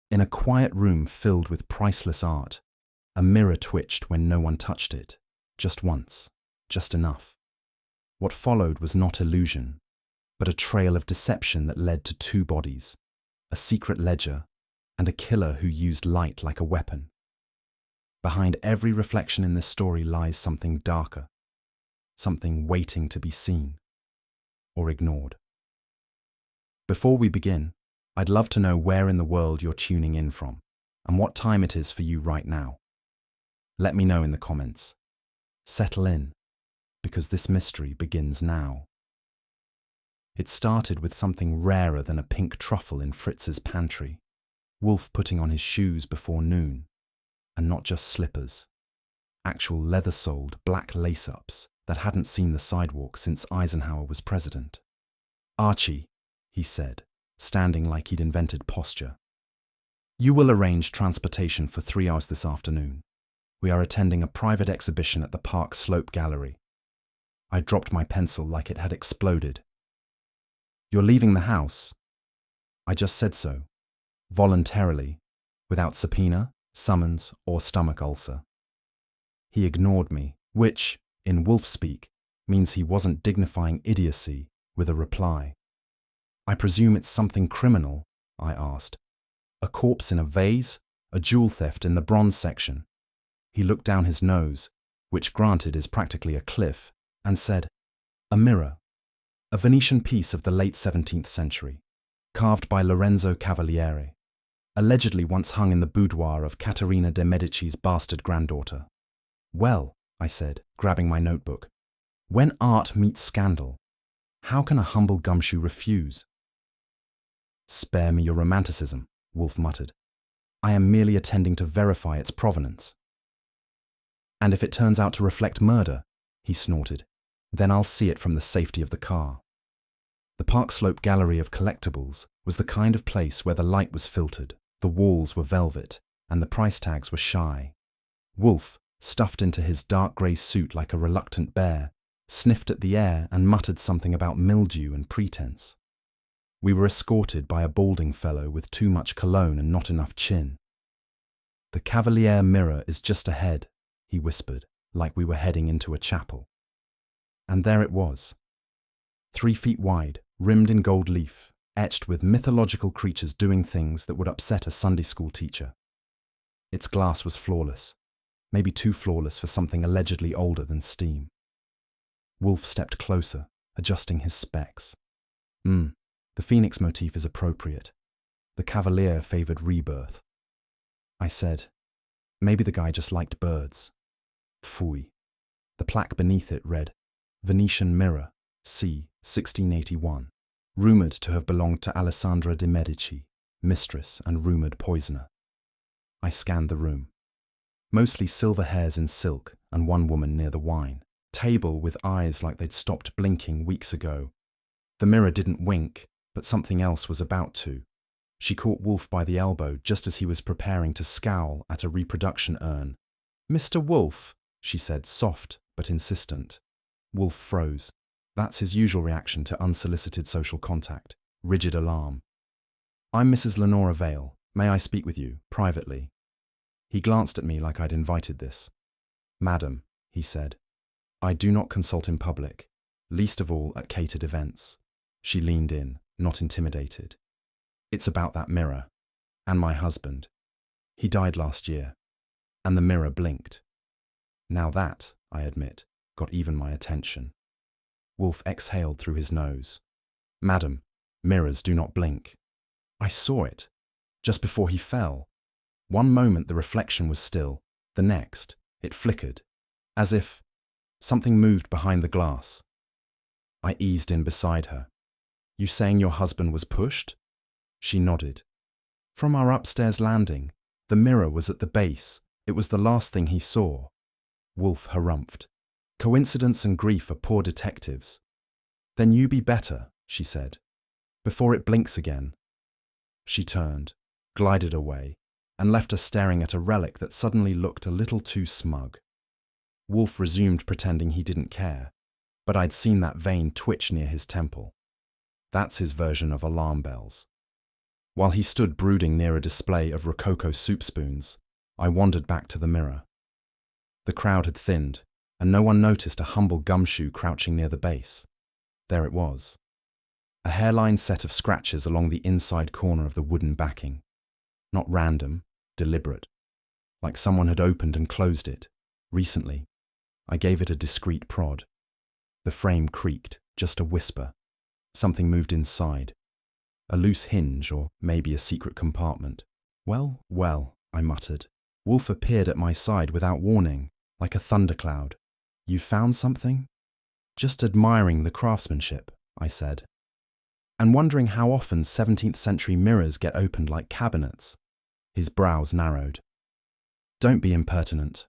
In a quiet room filled with priceless art, a mirror twitched when no one touched it. Just once. Just enough. What followed was not illusion, but a trail of deception that led to two bodies, a secret ledger, and a killer who used light like a weapon. Behind every reflection in this story lies something darker, something waiting to be seen or ignored. Before we begin, I'd love to know where in the world you're tuning in from and what time it is for you right now. Let me know in the comments. Settle in, because this mystery begins now. It started with something rarer than a pink truffle in Fritz's pantry, Wolfe putting on his shoes before noon, and not just slippers, actual leather-soled black lace-ups that hadn't seen the sidewalk since Eisenhower was president. "Archie," he said, standing like he'd invented posture, "you will arrange transportation for 3 hours this afternoon. We are attending a private exhibition at the Park Slope Gallery." I dropped my pencil like it had exploded. "You're leaving the house?" I just said so, voluntarily, without subpoena, summons, or stomach ulcer. He ignored me, which, in Wolfe speak, means he wasn't dignifying idiocy with a reply. "I presume it's something criminal?" I asked. "A corpse in a vase? A jewel theft in the bronze section?" He looked down his nose, which granted is practically a cliff, and said, "A mirror. A Venetian piece of the late 17th century, carved by Lorenzo Cavaliere, allegedly once hung in the boudoir of Caterina de' Medici's bastard granddaughter." "Well," I said, grabbing my notebook, "when art meets scandal, how can a humble gumshoe refuse?" "Spare me your romanticism," Wolfe muttered. "I am merely attending to verify its provenance." "And if it turns out to reflect murder," he snorted, "then I'll see it from the safety of the car." The Park Slope Gallery of Collectibles was the kind of place where the light was filtered, the walls were velvet, and the price tags were shy. Wolfe, stuffed into his dark grey suit like a reluctant bear, sniffed at the air and muttered something about mildew and pretense. We were escorted by a balding fellow with too much cologne and not enough chin. "The Cavaliere mirror is just ahead," he whispered, like we were heading into a chapel. And there it was. 3 feet wide, rimmed in gold leaf, etched with mythological creatures doing things that would upset a Sunday school teacher. Its glass was flawless, maybe too flawless for something allegedly older than steam. Wolfe stepped closer, adjusting his specs. The phoenix motif is appropriate. The Cavalier favoured rebirth." I said, "Maybe the guy just liked birds." Phooey. The plaque beneath it read, "Venetian mirror, c. 1681, rumoured to have belonged to Alessandra de' Medici, mistress and rumoured poisoner." I scanned the room. Mostly silver hairs in silk and one woman near the wine. Table with eyes like they'd stopped blinking weeks ago. The mirror didn't wink, but something else was about to. She caught Wolfe by the elbow just as he was preparing to scowl at a reproduction urn. "Mr. Wolfe," she said, soft but insistent. Wolfe froze. That's his usual reaction to unsolicited social contact, rigid alarm. "I'm Mrs. Lenora Vale. May I speak with you, privately?" He glanced at me like I'd invited this. "Madam," he said, "I do not consult in public, least of all at catered events." She leaned in, not intimidated. "It's about that mirror, and my husband. He died last year." And the mirror blinked. Now that, I admit, got even my attention. Wolfe exhaled through his nose. "Madam, mirrors do not blink." I saw it, just before he fell. One moment the reflection was still, the next, it flickered, as if something moved behind the glass. I eased in beside her. "You saying your husband was pushed?" She nodded. "From our upstairs landing. The mirror was at the base. It was the last thing he saw." Wolfe harumphed. "Coincidence and grief are poor detectives." "Then you be better," she said, "before it blinks again." She turned, glided away, and left us staring at a relic that suddenly looked a little too smug. Wolfe resumed pretending he didn't care, but I'd seen that vein twitch near his temple. That's his version of alarm bells. While he stood brooding near a display of Rococo soup spoons, I wandered back to the mirror. The crowd had thinned, and no one noticed a humble gumshoe crouching near the base. There it was. A hairline set of scratches along the inside corner of the wooden backing. Not random, deliberate. Like someone had opened and closed it. Recently, I gave it a discreet prod. The frame creaked, just a whisper. Something moved inside. A loose hinge, or maybe a secret compartment. Well, well, I muttered. Wolfe appeared at my side without warning, like a thundercloud. You found something? Just admiring the craftsmanship, I said. And wondering how often 17th century mirrors get opened like cabinets. His brows narrowed. Don't be impertinent.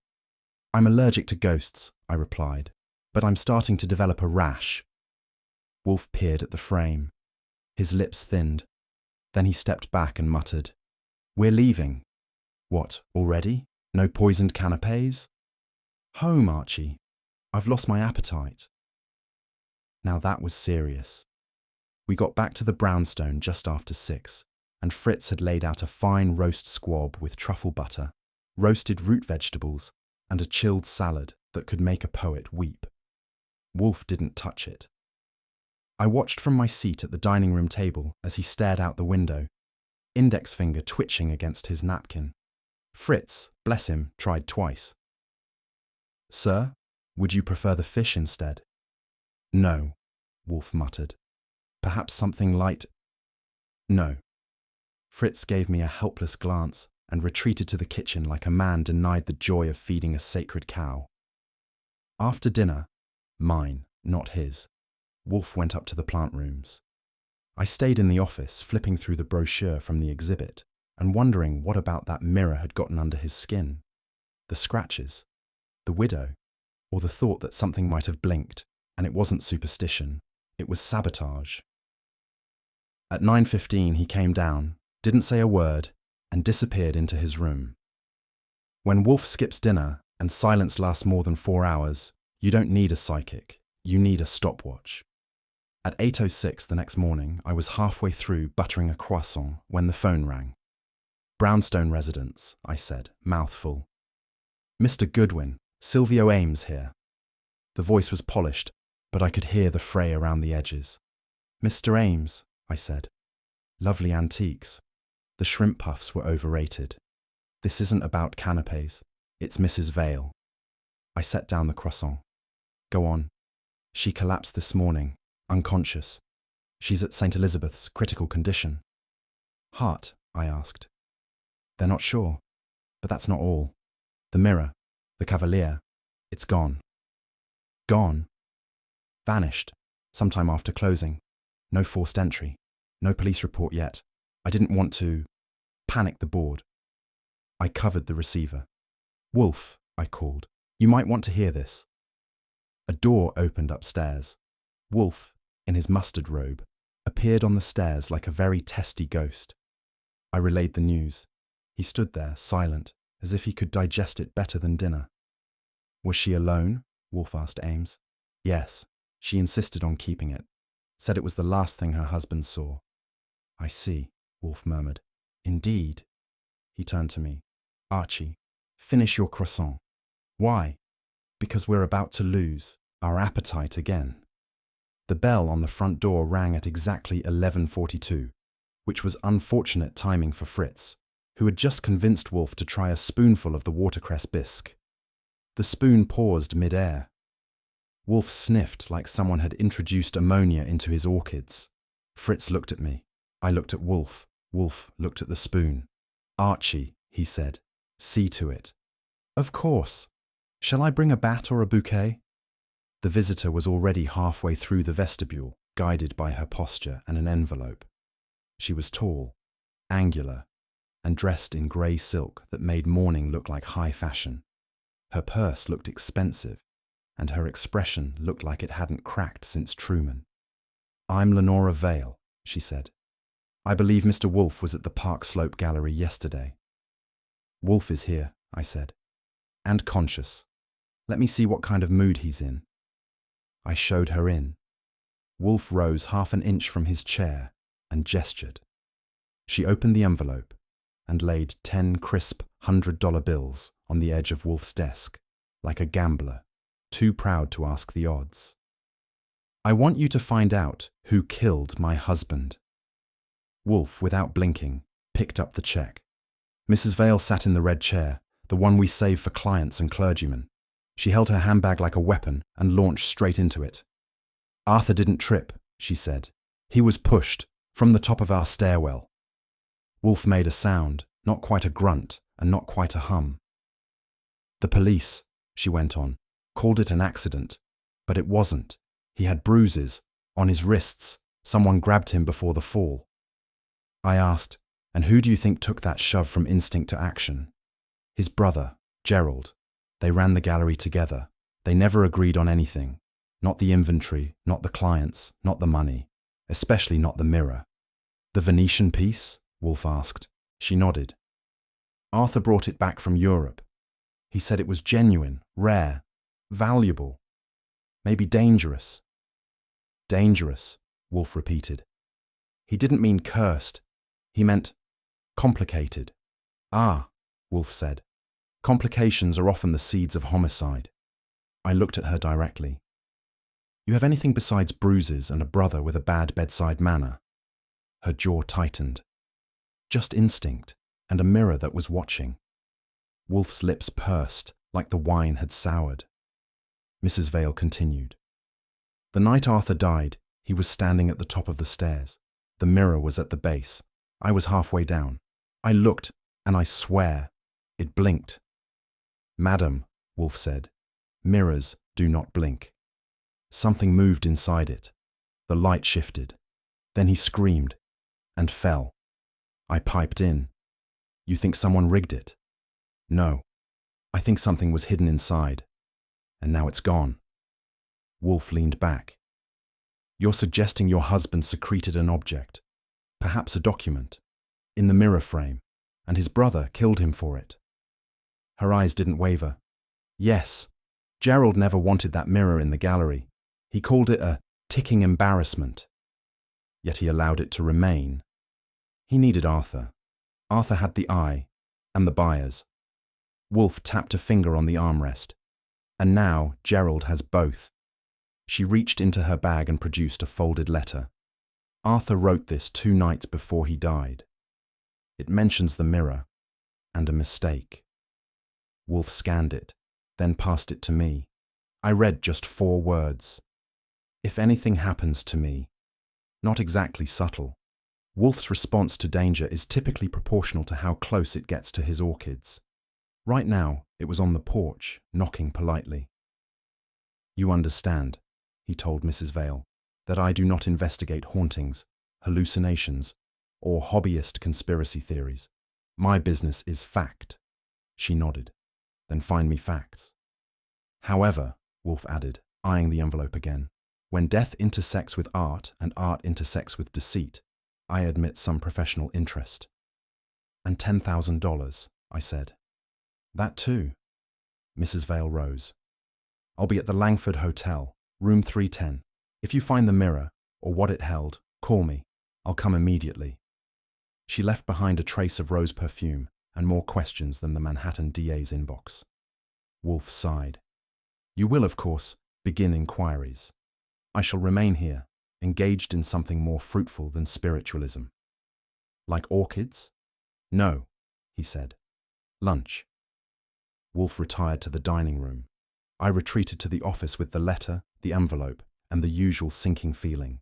I'm allergic to ghosts, I replied, but I'm starting to develop a rash. Wolfe peered at the frame. His lips thinned. Then he stepped back and muttered, We're leaving. What, already? No poisoned canapés? Home, Archie. I've lost my appetite. Now that was serious. We got back to the brownstone just after 6, and Fritz had laid out a fine roast squab with truffle butter, roasted root vegetables, and a chilled salad that could make a poet weep. Wolfe didn't touch it. I watched from my seat at the dining room table as he stared out the window, index finger twitching against his napkin. Fritz, bless him, tried twice. Sir, would you prefer the fish instead? No, Wolfe muttered. Perhaps something light? No. Fritz gave me a helpless glance and retreated to the kitchen like a man denied the joy of feeding a sacred cow. After dinner, mine, not his, Wolfe went up to the plant rooms. I stayed in the office, flipping through the brochure from the exhibit and wondering what about that mirror had gotten under his skin. The scratches, the widow, or the thought that something might have blinked, and it wasn't superstition, it was sabotage. At 9:15 he came down, didn't say a word, and disappeared into his room. When Wolfe skips dinner and silence lasts more than 4 hours, you don't need a psychic, you need a stopwatch. At 8:06 the next morning, I was halfway through buttering a croissant when the phone rang. Brownstone residence, I said, mouth full. Mr. Goodwin, Silvio Ames here. The voice was polished, but I could hear the fray around the edges. Mr. Ames, I said. Lovely antiques. The shrimp puffs were overrated. This isn't about canapés. It's Mrs. Vale. I set down the croissant. Go on. She collapsed this morning, unconscious. She's at St. Elizabeth's, critical condition. Heart, I asked. They're not sure. But that's not all. The mirror, the Cavalier, it's gone. Gone. Vanished, sometime after closing. No forced entry. No police report yet. I didn't want to panic the board. I covered the receiver. Wolfe, I called. You might want to hear this. A door opened upstairs. Wolfe, in his mustard robe, appeared on the stairs like a very testy ghost. I relayed the news. He stood there, silent, as if he could digest it better than dinner. Was she alone? Wolfe asked Ames. Yes, she insisted on keeping it. Said it was the last thing her husband saw. I see, Wolfe murmured. Indeed. He turned to me. Archie, finish your croissant. Why? Because we're about to lose our appetite again. The bell on the front door rang at exactly 11:42, which was unfortunate timing for Fritz, who had just convinced Wolfe to try a spoonful of the watercress bisque. The spoon paused mid-air. Wolfe sniffed like someone had introduced ammonia into his orchids. Fritz looked at me. I looked at Wolfe. Wolfe looked at the spoon. Archie, he said, see to it. Of course. Shall I bring a bat or a bouquet? The visitor was already halfway through the vestibule, guided by her posture and an envelope. She was tall, angular, and dressed in grey silk that made mourning look like high fashion. Her purse looked expensive, and her expression looked like it hadn't cracked since Truman. I'm Lenora Vale, she said. I believe Mr. Wolfe was at the Park Slope Gallery yesterday. Wolfe is here, I said, and conscious. Let me see what kind of mood he's in. I showed her in. Wolfe rose half an inch from his chair and gestured. She opened the envelope and laid 10 crisp $100 bills on the edge of Wolfe's desk, like a gambler, too proud to ask the odds. "I want you to find out who killed my husband." Wolfe, without blinking, picked up the check. Mrs. Vale sat in the red chair, the one we save for clients and clergymen. She held her handbag like a weapon and launched straight into it. "Arthur didn't trip," she said. "He was pushed from the top of our stairwell." Wolfe made a sound, not quite a grunt and not quite a hum. "The police," she went on, "called it an accident, but it wasn't. He had bruises on his wrists. Someone grabbed him before the fall." I asked, "And who do you think took that shove from instinct to action?" "His brother, Gerald. They ran the gallery together. They never agreed on anything. Not the inventory, not the clients, not the money, especially not the mirror." "The Venetian piece?" Wolfe asked. She nodded. "Arthur brought it back from Europe. He said it was genuine, rare, valuable, maybe dangerous." "Dangerous," Wolfe repeated. "He didn't mean cursed. He meant complicated." "Ah," Wolfe said. "Complications are often the seeds of homicide." I looked at her directly. "You have anything besides bruises and a brother with a bad bedside manner?" Her jaw tightened. "Just instinct and a mirror that was watching." Wolfe's lips pursed like the wine had soured. Mrs. Vale continued. "The night Arthur died, he was standing at the top of the stairs. The mirror was at the base. I was halfway down. I looked, and I swear, it blinked." "Madam," Wolfe said, "mirrors do not blink." Something moved inside it. The light shifted. Then he screamed and fell. I piped in. "You think someone rigged it?" "No. I think something was hidden inside. And now it's gone." Wolfe leaned back. "You're suggesting your husband secreted an object, perhaps a document, in the mirror frame, and his brother killed him for it?" Her eyes didn't waver. "Yes. Gerald never wanted that mirror in the gallery. He called it a ticking embarrassment. Yet he allowed it to remain. He needed Arthur. Arthur had the eye and the buyers." Wolfe tapped a finger on the armrest. "And now Gerald has both." She reached into her bag and produced a folded letter. "Arthur wrote this 2 nights before he died. It mentions the mirror and a mistake." Wolfe scanned it, then passed it to me. I read just 4 words. "If anything happens to me." Not exactly subtle. Wolfe's response to danger is typically proportional to how close it gets to his orchids. Right now, it was on the porch, knocking politely. "You understand," he told Mrs. Vale, "that I do not investigate hauntings, hallucinations, or hobbyist conspiracy theories. My business is fact." She nodded. "Then find me facts." "However," Wolfe added, eyeing the envelope again, "when death intersects with art and art intersects with deceit, I admit some professional interest." "And $10,000, I said. "That too." Mrs. Vale rose. "I'll be at the Langford Hotel, room 310. If you find the mirror, or what it held, call me. I'll come immediately." She left behind a trace of rose perfume and more questions than the Manhattan DA's inbox. Wolfe sighed. "You will, of course, begin inquiries. I shall remain here, engaged in something more fruitful than spiritualism." "Like orchids?" "No," he said. "Lunch." Wolfe retired to the dining room. I retreated to the office with the letter, the envelope, and the usual sinking feeling.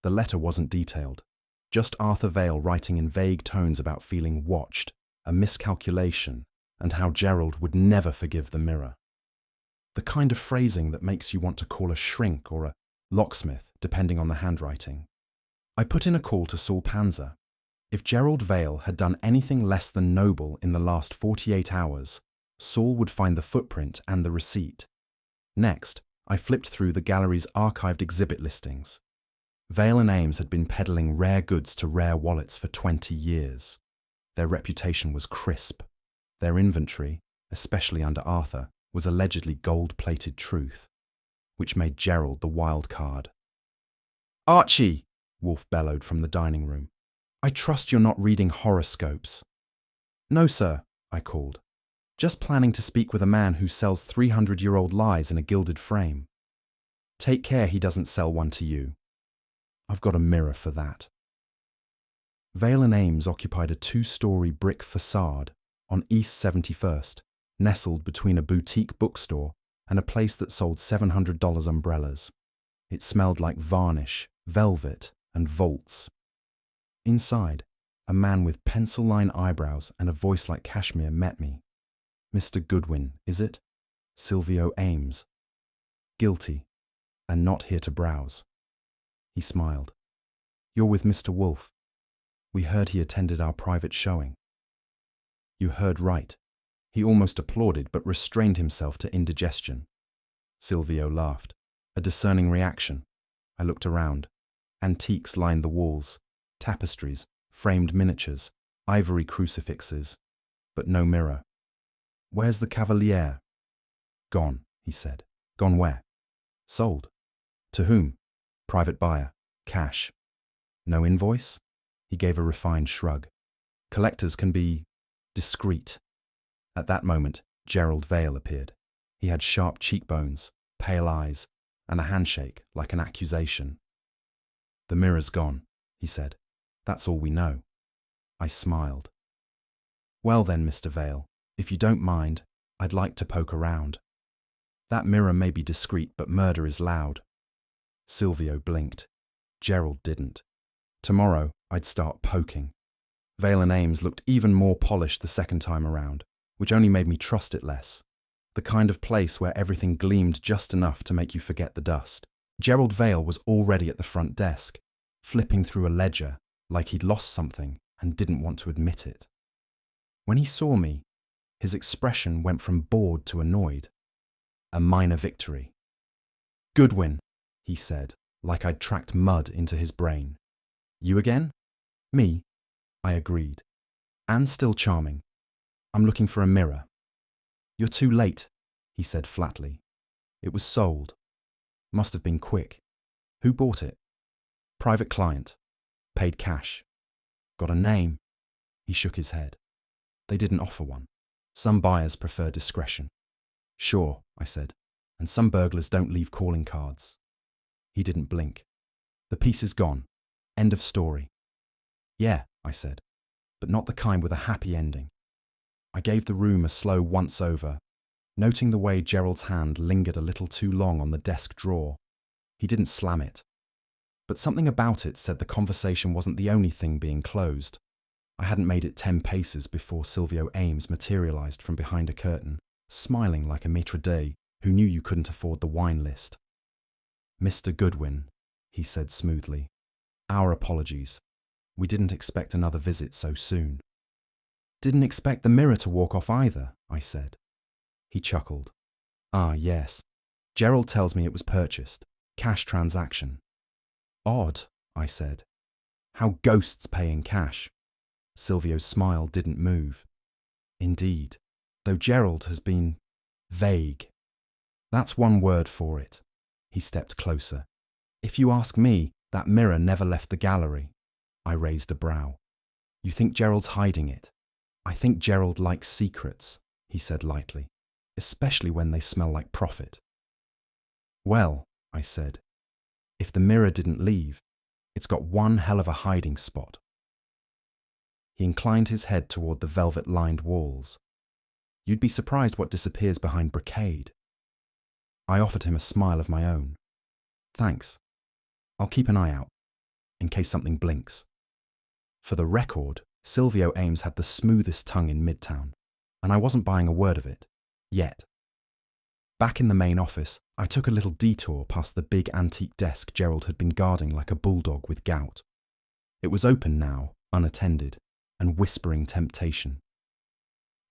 The letter wasn't detailed. Just Arthur Vale writing in vague tones about feeling watched, a miscalculation, and how Gerald would never forgive the mirror. The kind of phrasing that makes you want to call a shrink or a locksmith, depending on the handwriting. I put in a call to Saul Panzer. If Gerald Vale had done anything less than noble in the last 48 hours, Saul would find the footprint and the receipt. Next, I flipped through the gallery's archived exhibit listings. Vale and Ames had been peddling rare goods to rare wallets for 20 years. Their reputation was crisp. Their inventory, especially under Arthur, was allegedly gold-plated truth, which made Gerald the wild card. "Archie!" Wolfe bellowed from the dining room. I trust you're not reading horoscopes. No, sir, I called. Just planning to speak with a man who sells 300-year-old lies in a gilded frame. Take care he doesn't sell one to you. I've got a mirror for that. Vale and Ames occupied a 2-story brick facade on East 71st, nestled between a boutique bookstore and a place that sold $700 umbrellas. It smelled like varnish, velvet, and vaults. Inside, a man with pencil-line eyebrows and a voice like cashmere met me. Mr. Goodwin, is it? Silvio Ames. Guilty, and not here to browse. He smiled. You're with Mr. Wolfe. We heard he attended our private showing. You heard right. He almost applauded but restrained himself to indigestion. Silvio laughed. A discerning reaction. I looked around. Antiques lined the walls, tapestries, framed miniatures, ivory crucifixes, but no mirror. Where's the Cavalier? Gone, he said. Gone where? Sold. To whom? Private buyer. Cash. No invoice? He gave a refined shrug. Collectors can be discreet. At that moment, Gerald Vale appeared. He had sharp cheekbones, pale eyes, and a handshake like an accusation. The mirror's gone, he said. That's all we know. I smiled. Well then, Mr. Vale, if you don't mind, I'd like to poke around. That mirror may be discreet, but murder is loud. Silvio blinked. Gerald didn't. Tomorrow, I'd start poking. Vale and Ames looked even more polished the second time around, which only made me trust it less. The kind of place where everything gleamed just enough to make you forget the dust. Gerald Vale was already at the front desk, flipping through a ledger like he'd lost something and didn't want to admit it. When he saw me, his expression went from bored to annoyed. A minor victory. Goodwin, he said, like I'd tracked mud into his brain. You again? Me? I agreed. And still charming. I'm looking for a mirror. You're too late, he said flatly. It was sold. Must have been quick. Who bought it? Private client. Paid cash. Got a name? He shook his head. They didn't offer one. Some buyers prefer discretion. Sure, I said, and some burglars don't leave calling cards. He didn't blink. The piece is gone. End of story. Yeah, I said, but not the kind with a happy ending. I gave the room a slow once-over, noting the way Gerald's hand lingered a little too long on the desk drawer. He didn't slam it. But something about it said the conversation wasn't the only thing being closed. I hadn't made it 10 paces before Silvio Ames materialized from behind a curtain, smiling like a maitre d' who knew you couldn't afford the wine list. Mr. Goodwin, he said smoothly. Our apologies. We didn't expect another visit so soon. Didn't expect the mirror to walk off either, I said. He chuckled. Ah, yes. Gerald tells me it was purchased. Cash transaction. Odd, I said. How ghosts pay in cash. Silvio's smile didn't move. Indeed, though Gerald has been vague. That's one word for it. He stepped closer. If you ask me, that mirror never left the gallery. I raised a brow. You think Gerald's hiding it? I think Gerald likes secrets, he said lightly, especially when they smell like profit. Well, I said, if the mirror didn't leave, it's got one hell of a hiding spot. He inclined his head toward the velvet-lined walls. You'd be surprised what disappears behind brocade. I offered him a smile of my own. Thanks. I'll keep an eye out, in case something blinks. For the record, Silvio Ames had the smoothest tongue in Midtown, and I wasn't buying a word of it, yet. Back in the main office, I took a little detour past the big antique desk Gerald had been guarding like a bulldog with gout. It was open now, unattended, and whispering temptation.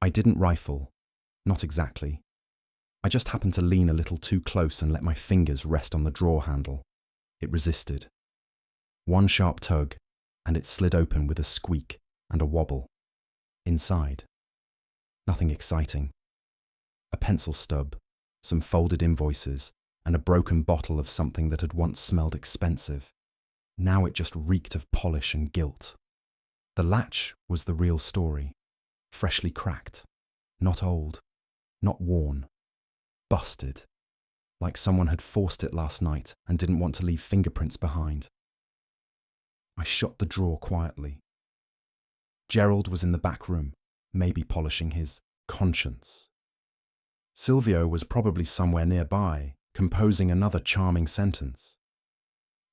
I didn't rifle, not exactly. I just happened to lean a little too close and let my fingers rest on the drawer handle. It resisted. One sharp tug, and it slid open with a squeak and a wobble. Inside, nothing exciting. A pencil stub, some folded invoices, and a broken bottle of something that had once smelled expensive. Now it just reeked of polish and guilt. The latch was the real story, freshly cracked, not old, not worn, busted, like someone had forced it last night and didn't want to leave fingerprints behind. I shut the drawer quietly. Gerald was in the back room, maybe polishing his conscience. Silvio was probably somewhere nearby, composing another charming sentence.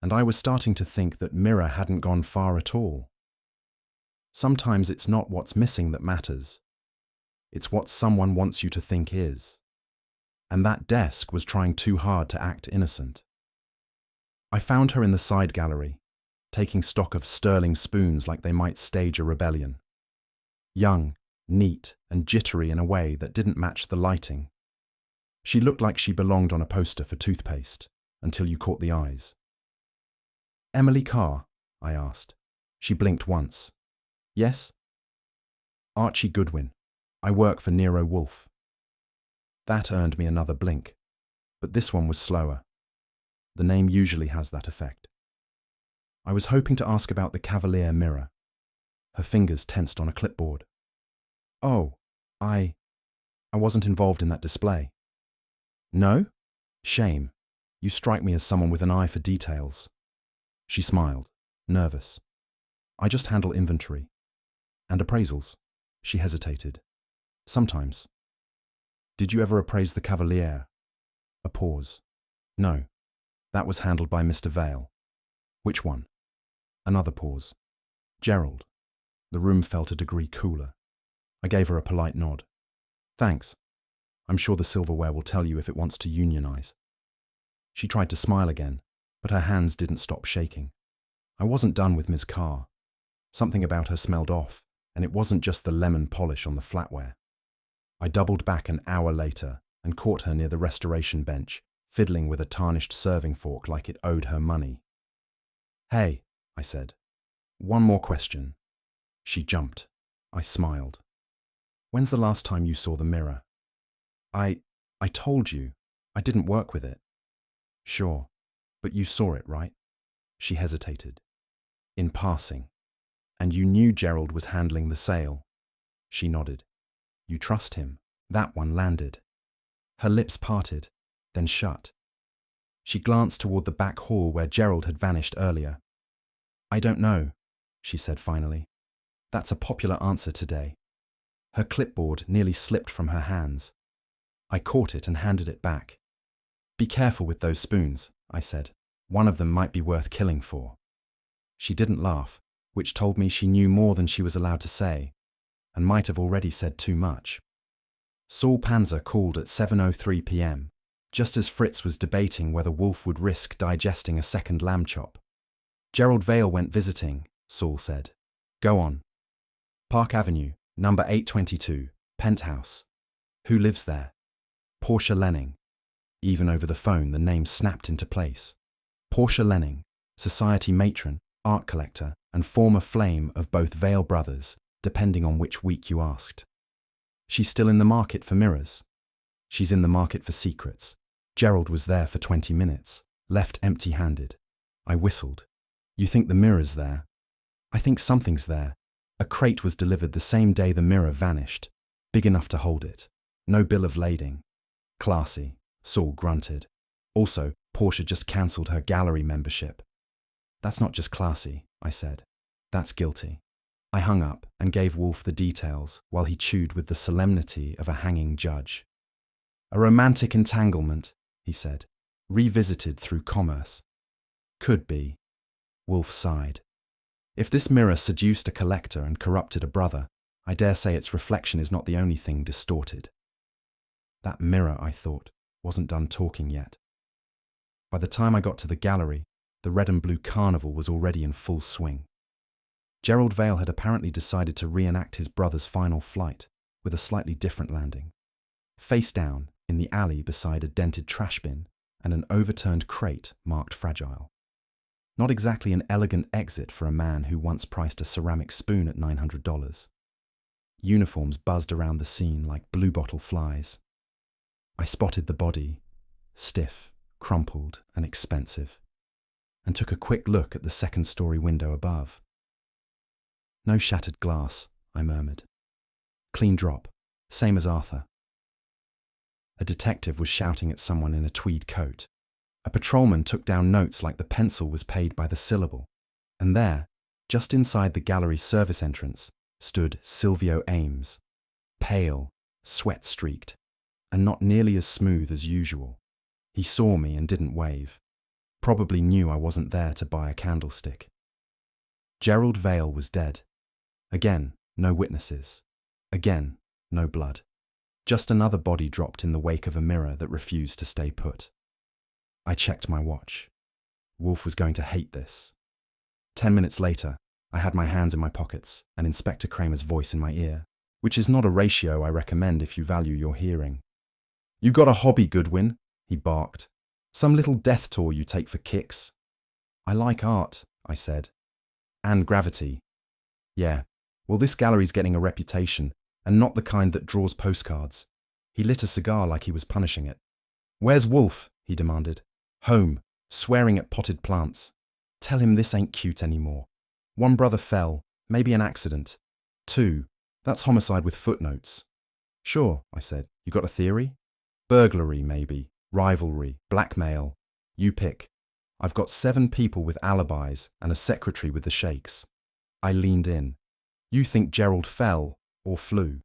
And I was starting to think that Mira hadn't gone far at all. Sometimes it's not what's missing that matters. It's what someone wants you to think is. And that desk was trying too hard to act innocent. I found her in the side gallery, taking stock of sterling spoons like they might stage a rebellion. Young, neat, and jittery in a way that didn't match the lighting. She looked like she belonged on a poster for toothpaste, until you caught the eyes. "Emily Carr?" I asked. She blinked once. "Yes?" "Archie Goodwin. I work for Nero Wolfe." That earned me another blink, but this one was slower. The name usually has that effect. I was hoping to ask about the Cavalier mirror. Her fingers tensed on a clipboard. "Oh, I wasn't involved in that display." "No? Shame. You strike me as someone with an eye for details." She smiled, nervous. "I just handle inventory. And appraisals." She hesitated. "Sometimes." "Did you ever appraise the Cavalier?" A pause. "No. That was handled by Mr. Vale." "Which one?" Another pause. "Gerald." The room felt a degree cooler. I gave her a polite nod. "Thanks. I'm sure the silverware will tell you if it wants to unionize." She tried to smile again, but her hands didn't stop shaking. I wasn't done with Ms. Carr. Something about her smelled off, and it wasn't just the lemon polish on the flatware. I doubled back an hour later and caught her near the restoration bench, fiddling with a tarnished serving fork like it owed her money. "Hey," I said. "One more question." She jumped. I smiled. "When's the last time you saw the mirror?" I told you. I didn't work with it." "Sure. But you saw it, right?" She hesitated. "In passing. And you knew Gerald was handling the sale." She nodded. "You trust him." That one landed. Her lips parted, then shut. She glanced toward the back hall where Gerald had vanished earlier. "I don't know," she said finally. "That's a popular answer today." Her clipboard nearly slipped from her hands. I caught it and handed it back. "Be careful with those spoons," I said. "One of them might be worth killing for." She didn't laugh, which told me she knew more than she was allowed to say, and might have already said too much. Saul Panzer called at 7:03 p.m., just as Fritz was debating whether Wolfe would risk digesting a second lamb chop. "Gerald Vale went visiting," Saul said. "Go on." "Park Avenue, number 822, penthouse. Who lives there?" "Portia Lenning." Even over the phone, the name snapped into place. Portia Lenning, society matron, art collector, and former flame of both Vale brothers, depending on which week you asked. "She's still in the market for mirrors." "She's in the market for secrets." Gerald was there for 20 minutes, left empty-handed. I whistled. "You think the mirror's there?" "I think something's there. A crate was delivered the same day the mirror vanished. Big enough to hold it. No bill of lading." "Classy," Saul grunted. "Also, Portia just cancelled her gallery membership." "That's not just classy," I said. "That's guilty." I hung up and gave Wolfe the details while he chewed with the solemnity of a hanging judge. "A romantic entanglement," he said, "revisited through commerce." "Could be." Wolfe sighed. "If this mirror seduced a collector and corrupted a brother, I dare say its reflection is not the only thing distorted." That mirror, I thought, wasn't done talking yet. By the time I got to the gallery, the red and blue carnival was already in full swing. Gerald Vale had apparently decided to reenact his brother's final flight, with a slightly different landing. Face down, in the alley beside a dented trash bin and an overturned crate marked fragile. Not exactly an elegant exit for a man who once priced a ceramic spoon at $900. Uniforms buzzed around the scene like bluebottle flies. I spotted the body, stiff, crumpled, and expensive, and took a quick look at the second-story window above. No shattered glass, I murmured. Clean drop, same as Arthur. A detective was shouting at someone in a tweed coat. A patrolman took down notes like the pencil was paid by the syllable. And there, just inside the gallery's service entrance, stood Silvio Ames, pale, sweat-streaked, and not nearly as smooth as usual. He saw me and didn't wave. Probably knew I wasn't there to buy a candlestick. Gerald Vale was dead. Again, no witnesses. Again, no blood. Just another body dropped in the wake of a mirror that refused to stay put. I checked my watch. Wolfe was going to hate this. 10 minutes later, I had my hands in my pockets and Inspector Kramer's voice in my ear, which is not a ratio I recommend if you value your hearing. "You got a hobby, Goodwin," he barked. "Some little death tour you take for kicks?" "I like art," I said. "And gravity." "Yeah, well, this gallery's getting a reputation, and not the kind that draws postcards." He lit a cigar like he was punishing it. "Where's Wolfe?" he demanded. "Home, swearing at potted plants. Tell him this ain't cute anymore. 1 brother fell, maybe an accident. 2, that's homicide with footnotes." "Sure," I said. "You got a theory?" "Burglary, maybe. Rivalry. Blackmail. You pick. I've got 7 people with alibis and a secretary with the shakes." I leaned in. "You think Gerald fell or flew?"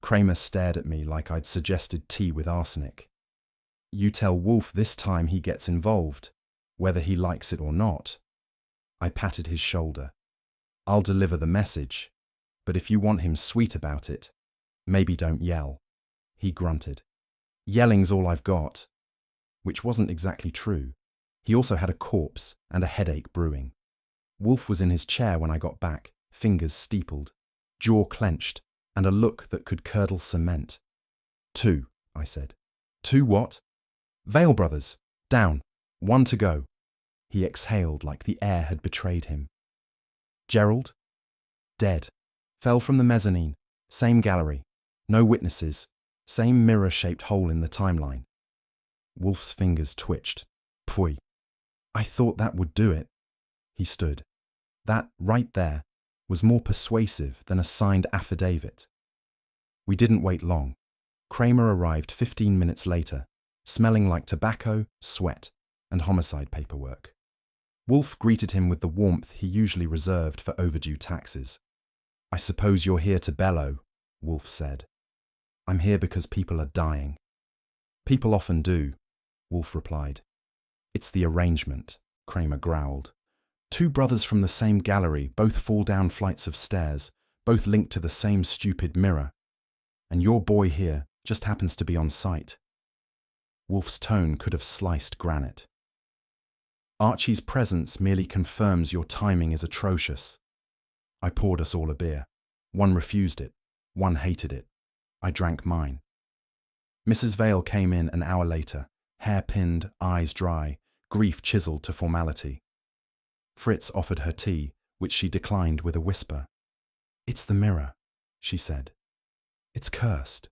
Kramer stared at me like I'd suggested tea with arsenic. "You tell Wolfe this time he gets involved, whether he likes it or not." I patted his shoulder. "I'll deliver the message, but if you want him sweet about it, maybe don't yell." He grunted. "Yelling's all I've got." Which wasn't exactly true. He also had a corpse and a headache brewing. Wolfe was in his chair when I got back, fingers steepled, jaw clenched, and a look that could curdle cement. 2, I said. 2 what? "Vale brothers. Down. 1 to go." He exhaled like the air had betrayed him. "Gerald?" "Dead. Fell from the mezzanine. Same gallery. No witnesses. Same mirror-shaped hole in the timeline." Wolfe's fingers twitched. "Pfui. I thought that would do it." He stood. That, right there, was more persuasive than a signed affidavit. We didn't wait long. Kramer arrived 15 minutes later, smelling like tobacco, sweat, and homicide paperwork. Wolfe greeted him with the warmth he usually reserved for overdue taxes. "I suppose you're here to bellow," Wolfe said. "I'm here because people are dying." "People often do," Wolfe replied. "It's the arrangement," Kramer growled. 2 brothers from the same gallery both fall down flights of stairs, both linked to the same stupid mirror. And your boy here just happens to be on site. Wolfe's tone could have sliced granite. "Archie's presence merely confirms your timing is atrocious." I poured us all a beer. 1 refused it. 1 hated it. I drank mine. Mrs. Vale came in an hour later, hair pinned, eyes dry, grief chiseled to formality. Fritz offered her tea, which she declined with a whisper. "It's the mirror," she said. "It's cursed."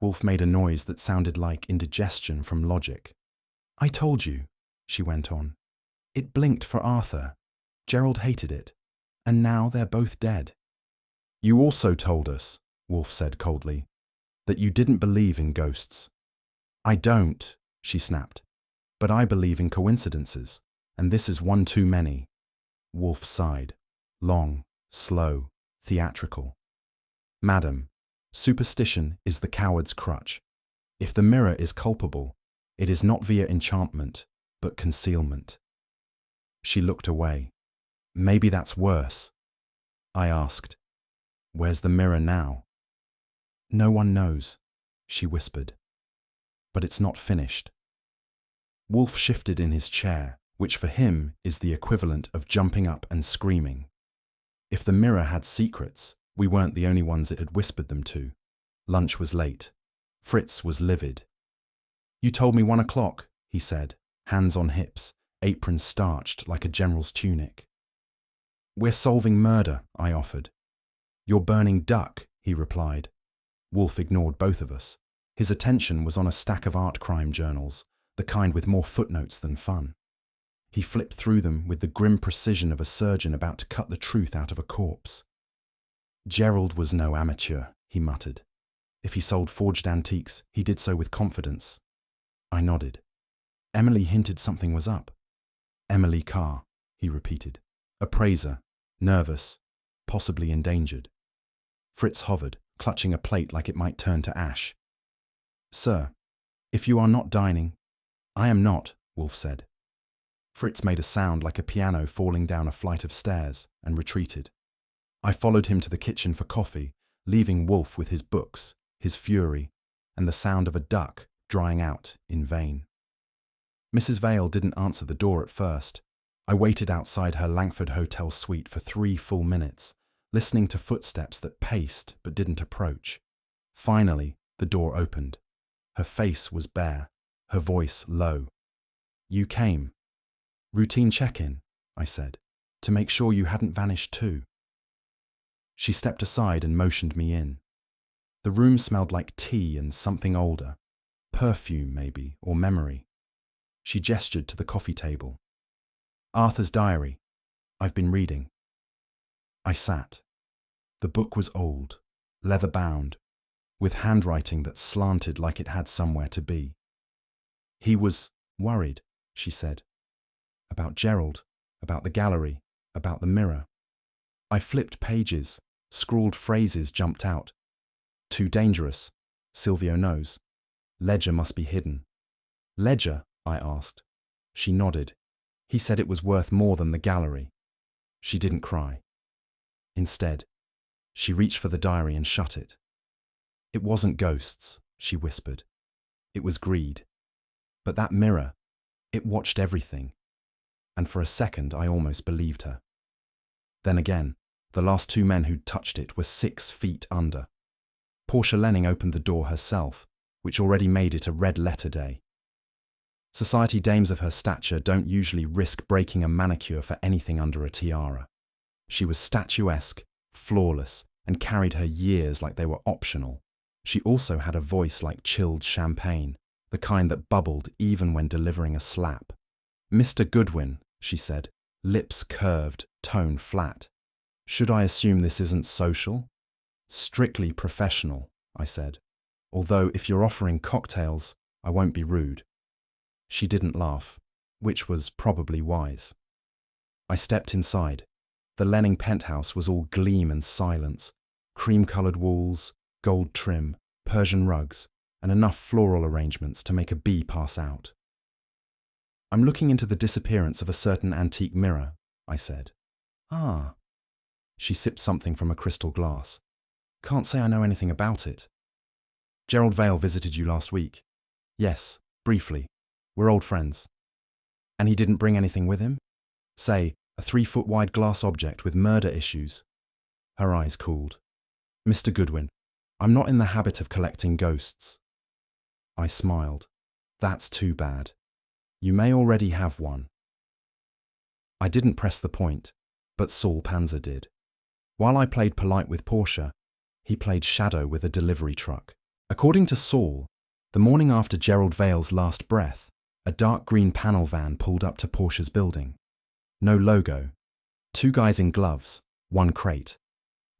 Wolfe made a noise that sounded like indigestion from logic. "I told you," she went on. "It blinked for Arthur. Gerald hated it. And now they're both dead." "You also told us," Wolfe said coldly, "that you didn't believe in ghosts." "I don't," she snapped. "But I believe in coincidences, and this is one too many." Wolfe sighed. Long, slow, theatrical. "Madam, superstition is the coward's crutch. If the mirror is culpable, it is not via enchantment, but concealment." She looked away. "Maybe that's worse." I asked, "Where's the mirror now?" "No one knows," she whispered. "But it's not finished." Wolfe shifted in his chair, which for him is the equivalent of jumping up and screaming. If the mirror had secrets, we weren't the only ones it had whispered them to. Lunch was late. Fritz was livid. "You told me 1 o'clock, he said, hands on hips, apron starched like a general's tunic. "We're solving murder," I offered. "You're burning duck," he replied. Wolfe ignored both of us. His attention was on a stack of art crime journals, the kind with more footnotes than fun. He flipped through them with the grim precision of a surgeon about to cut the truth out of a corpse. Gerald was no amateur, he muttered. If he sold forged antiques, he did so with confidence. I nodded. Emily hinted something was up. Emily Carr, he repeated. Appraiser, nervous, possibly endangered. Fritz hovered, clutching a plate like it might turn to ash. Sir, if you are not dining— I am not, Wolfe said. Fritz made a sound like a piano falling down a flight of stairs and retreated. I followed him to the kitchen for coffee, leaving Wolfe with his books, his fury, and the sound of a duck drying out in vain. Mrs. Vale didn't answer the door at first. I waited outside her Langford Hotel suite for 3 full minutes, listening to footsteps that paced but didn't approach. Finally, the door opened. Her face was bare, her voice low. You came. Routine check-in, I said, to make sure you hadn't vanished too. She stepped aside and motioned me in. The room smelled like tea and something older, perfume maybe, or memory. She gestured to the coffee table. Arthur's diary. I've been reading. I sat. The book was old, leather-bound, with handwriting that slanted like it had somewhere to be. He was worried, she said. About Gerald, about the gallery, about the mirror. I flipped pages, scrawled phrases jumped out. Too dangerous, Silvio knows. Ledger must be hidden. Ledger, I asked. She nodded. He said it was worth more than the gallery. She didn't cry. Instead, she reached for the diary and shut it. It wasn't ghosts, she whispered. It was greed. But that mirror, it watched everything. And for a second, I almost believed her. Then again, the last 2 men who'd touched it were 6 feet under. Portia Lenning opened the door herself, which already made it a red-letter day. Society dames of her stature don't usually risk breaking a manicure for anything under a tiara. She was statuesque, flawless, and carried her years like they were optional. She also had a voice like chilled champagne, the kind that bubbled even when delivering a slap. Mr. Goodwin, she said, lips curved, tone flat. Should I assume this isn't social? Strictly professional, I said. Although if you're offering cocktails, I won't be rude. She didn't laugh, which was probably wise. I stepped inside. The Lenning penthouse was all gleam and silence, cream-coloured walls, gold trim, Persian rugs, and enough floral arrangements to make a bee pass out. I'm looking into the disappearance of a certain antique mirror, I said. Ah. She sipped something from a crystal glass. Can't say I know anything about it. Gerald Vale visited you last week. Yes, briefly. We're old friends. And he didn't bring anything with him? Say, a 3-foot-wide glass object with murder issues. Her eyes cooled. Mr. Goodwin, I'm not in the habit of collecting ghosts. I smiled. That's too bad. You may already have one. I didn't press the point, but Saul Panzer did. While I played polite with Portia, he played shadow with a delivery truck. According to Saul, the morning after Gerald Vale's last breath, a dark green panel van pulled up to Portia's building. No logo. 2 guys in gloves, 1 crate.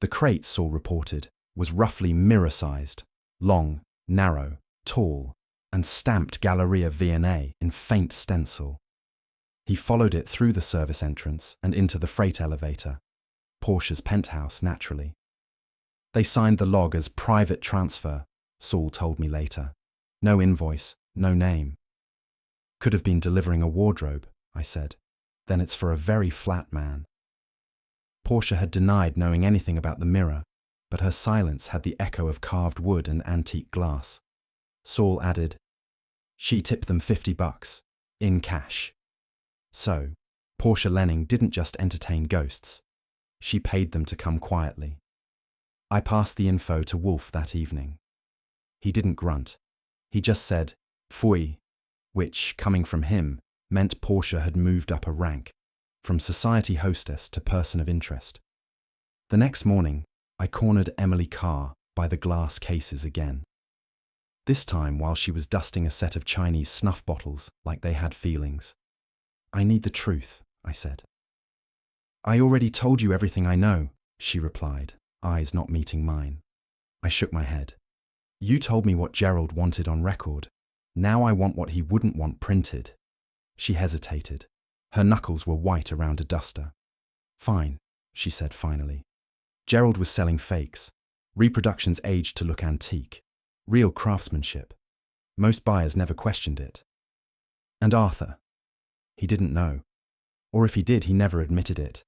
The crate, Saul reported, was roughly mirror-sized, long, narrow, tall, and stamped Galleria V&A in faint stencil. He followed it through the service entrance and into the freight elevator. Portia's penthouse, naturally. They signed the log as private transfer, Saul told me later. No invoice, no name. Could have been delivering a wardrobe, I said. Then it's for a very flat man. Portia had denied knowing anything about the mirror, but her silence had the echo of carved wood and antique glass. Saul added, she tipped them $50, in cash. So, Portia Lenning didn't just entertain ghosts. She paid them to come quietly. I passed the info to Wolfe that evening. He didn't grunt. He just said, "Pfui," which, coming from him, meant Portia had moved up a rank, from society hostess to person of interest. The next morning, I cornered Emily Carr by the glass cases again. This time while she was dusting a set of Chinese snuff bottles like they had feelings. I need the truth, I said. I already told you everything I know, she replied, eyes not meeting mine. I shook my head. You told me what Gerald wanted on record. Now I want what he wouldn't want printed. She hesitated. Her knuckles were white around a duster. Fine, she said finally. Gerald was selling fakes, reproductions aged to look antique, real craftsmanship. Most buyers never questioned it. And Arthur? He didn't know. Or if he did, he never admitted it.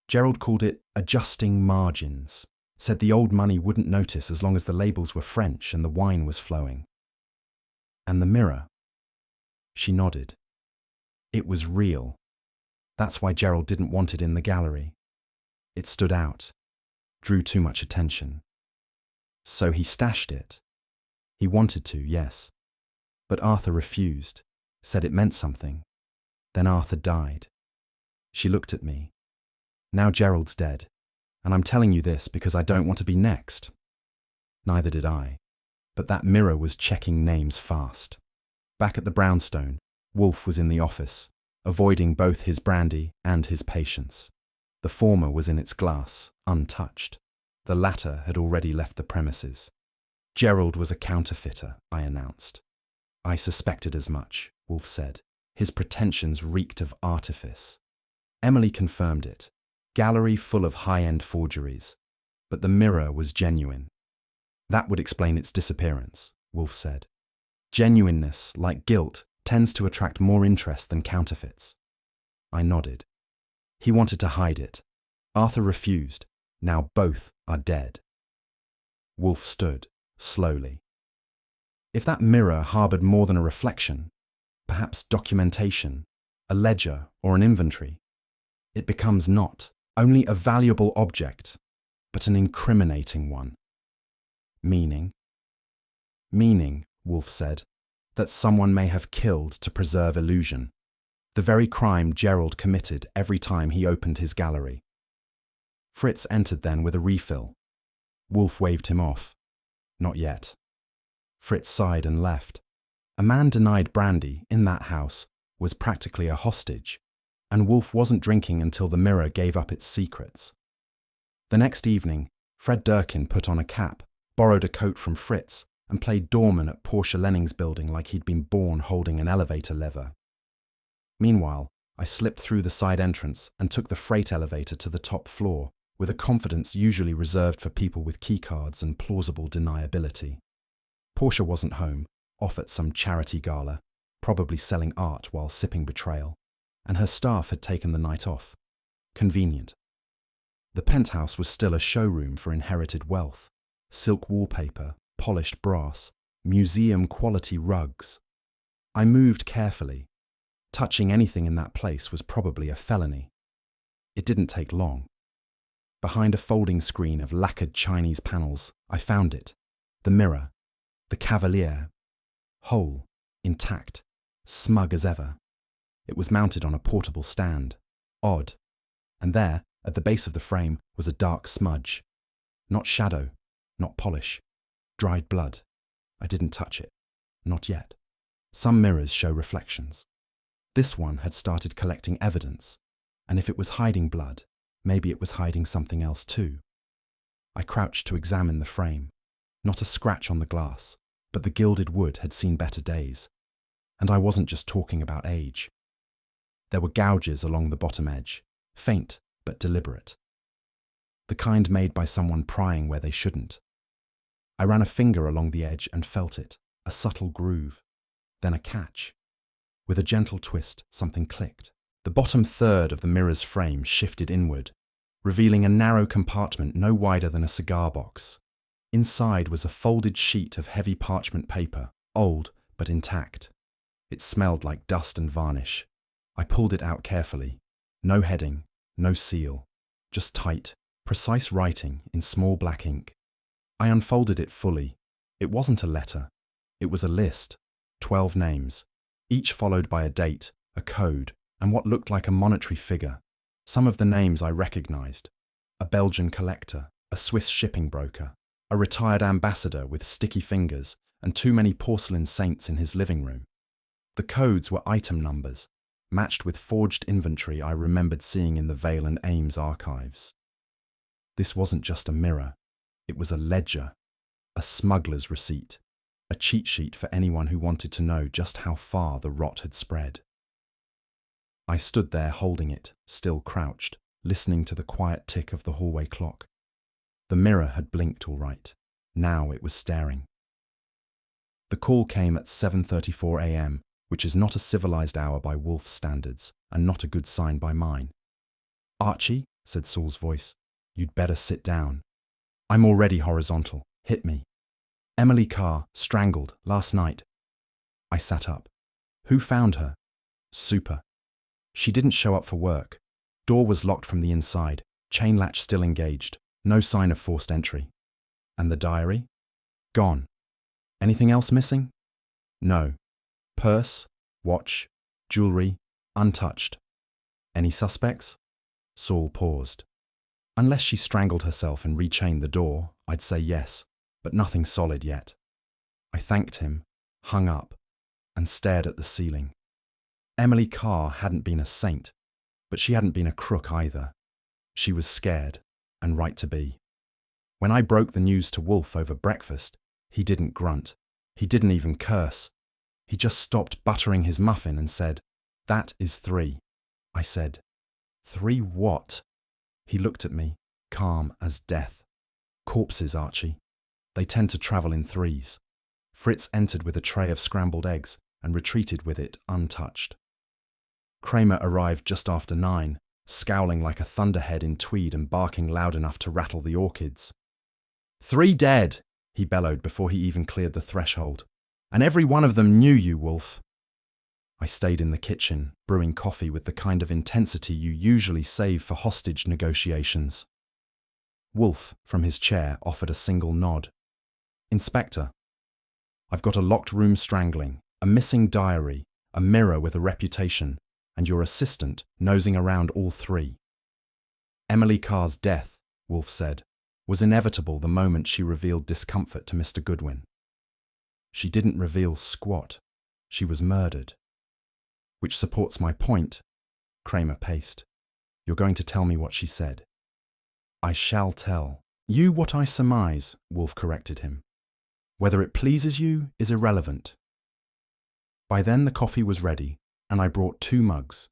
Gerald called it adjusting margins, said the old money wouldn't notice as long as the labels were French and the wine was flowing. And the mirror? She nodded. It was real. That's why Gerald didn't want it in the gallery. It stood out, drew too much attention. So he stashed it. He wanted to, yes. But Arthur refused, said it meant something. Then Arthur died. She looked at me. Now Gerald's dead, and I'm telling you this because I don't want to be next. Neither did I. But that mirror was checking names fast. Back at the brownstone, Wolfe was in the office, avoiding both his brandy and his patience. The former was in its glass, untouched. The latter had already left the premises. Gerald was a counterfeiter, I announced. I suspected as much, Wolfe said. His pretensions reeked of artifice. Emily confirmed it. Gallery full of high-end forgeries. But the mirror was genuine. That would explain its disappearance, Wolfe said. Genuineness, like guilt, tends to attract more interest than counterfeits. I nodded. He wanted to hide it. Arthur refused. Now both are dead. Wolfe stood, slowly. If that mirror harbored more than a reflection, perhaps documentation, a ledger or an inventory, it becomes not only a valuable object, but an incriminating one. Meaning? Meaning, Wolfe said, that someone may have killed to preserve illusion. The very crime Gerald committed every time he opened his gallery. Fritz entered then with a refill. Wolfe waved him off. Not yet. Fritz sighed and left. A man denied brandy in that house was practically a hostage, and Wolfe wasn't drinking until the mirror gave up its secrets. The next evening, Fred Durkin put on a cap, borrowed a coat from Fritz, and played doorman at Portia Lenning's building like he'd been born holding an elevator lever. Meanwhile, I slipped through the side entrance and took the freight elevator to the top floor, with a confidence usually reserved for people with keycards and plausible deniability. Portia wasn't home, off at some charity gala, probably selling art while sipping betrayal, and her staff had taken the night off. Convenient. The penthouse was still a showroom for inherited wealth. Silk wallpaper, polished brass, museum-quality rugs. I moved carefully. Touching anything in that place was probably a felony. It didn't take long. Behind a folding screen of lacquered Chinese panels, I found it. The mirror. The cavalier. Whole, intact, smug as ever. It was mounted on a portable stand. Odd. And there, at the base of the frame, was a dark smudge. Not shadow, not polish. Dried blood. I didn't touch it. Not yet. Some mirrors show reflections. This one had started collecting evidence, and if it was hiding blood, maybe it was hiding something else too. I crouched to examine the frame. Not a scratch on the glass, but the gilded wood had seen better days. And I wasn't just talking about age. There were gouges along the bottom edge, faint but deliberate. The kind made by someone prying where they shouldn't. I ran a finger along the edge and felt it, a subtle groove, then a catch. With a gentle twist, something clicked. The bottom third of the mirror's frame shifted inward, revealing a narrow compartment no wider than a cigar box. Inside was a folded sheet of heavy parchment paper, old but intact. It smelled like dust and varnish. I pulled it out carefully. No heading, no seal, just tight, precise writing in small black ink. I unfolded it fully. It wasn't a letter. It was a list, 12 names, each followed by a date, a code, and what looked like a monetary figure. Some of the names I recognized. A Belgian collector, a Swiss shipping broker, a retired ambassador with sticky fingers and too many porcelain saints in his living room. The codes were item numbers, matched with forged inventory I remembered seeing in the Vale and Ames archives. This wasn't just a mirror, it was a ledger, a smuggler's receipt, a cheat sheet for anyone who wanted to know just how far the rot had spread. I stood there holding it, still crouched, listening to the quiet tick of the hallway clock. The mirror had blinked all right. Now it was staring. The call came at 7:34 a.m., which is not a civilized hour by Wolfe's standards, and not a good sign by mine. "Archie," said Saul's voice, "you'd better sit down. I'm already horizontal. Hit me. Emily Carr, strangled, last night." I sat up. "Who found her?" "Super. She didn't show up for work. Door was locked from the inside, chain latch still engaged, no sign of forced entry." "And the diary?" "Gone. Anything else missing?" "No. Purse, watch, jewelry, untouched." "Any suspects?" Saul paused. "Unless she strangled herself and rechained the door, I'd say yes, but nothing solid yet." I thanked him, hung up, and stared at the ceiling. Emily Carr hadn't been a saint, but she hadn't been a crook either. She was scared, and right to be. When I broke the news to Wolfe over breakfast, he didn't grunt. He didn't even curse. He just stopped buttering his muffin and said, "That is 3. I said, "3 what?" He looked at me, calm as death. "Corpses, Archie. They tend to travel in 3s. Fritz entered with a tray of scrambled eggs and retreated with it untouched. Kramer arrived just after 9, scowling like a thunderhead in tweed and barking loud enough to rattle the orchids. 3 dead, he bellowed before he even cleared the threshold. "And every one of them knew you, Wolfe." I stayed in the kitchen, brewing coffee with the kind of intensity you usually save for hostage negotiations. Wolfe, from his chair, offered a single nod. "Inspector, I've got a locked room strangling, a missing diary, a mirror with a reputation, and your assistant nosing around all 3. Emily Carr's death," Wolfe said, "was inevitable the moment she revealed discomfort to Mr. Goodwin. She didn't reveal squat. She was murdered." "Which supports my point," Kramer paced. "You're going to tell me what she said." "I shall tell you what I surmise," Wolfe corrected him. "Whether it pleases you is irrelevant." By then the coffee was ready, and I brought 2 mugs,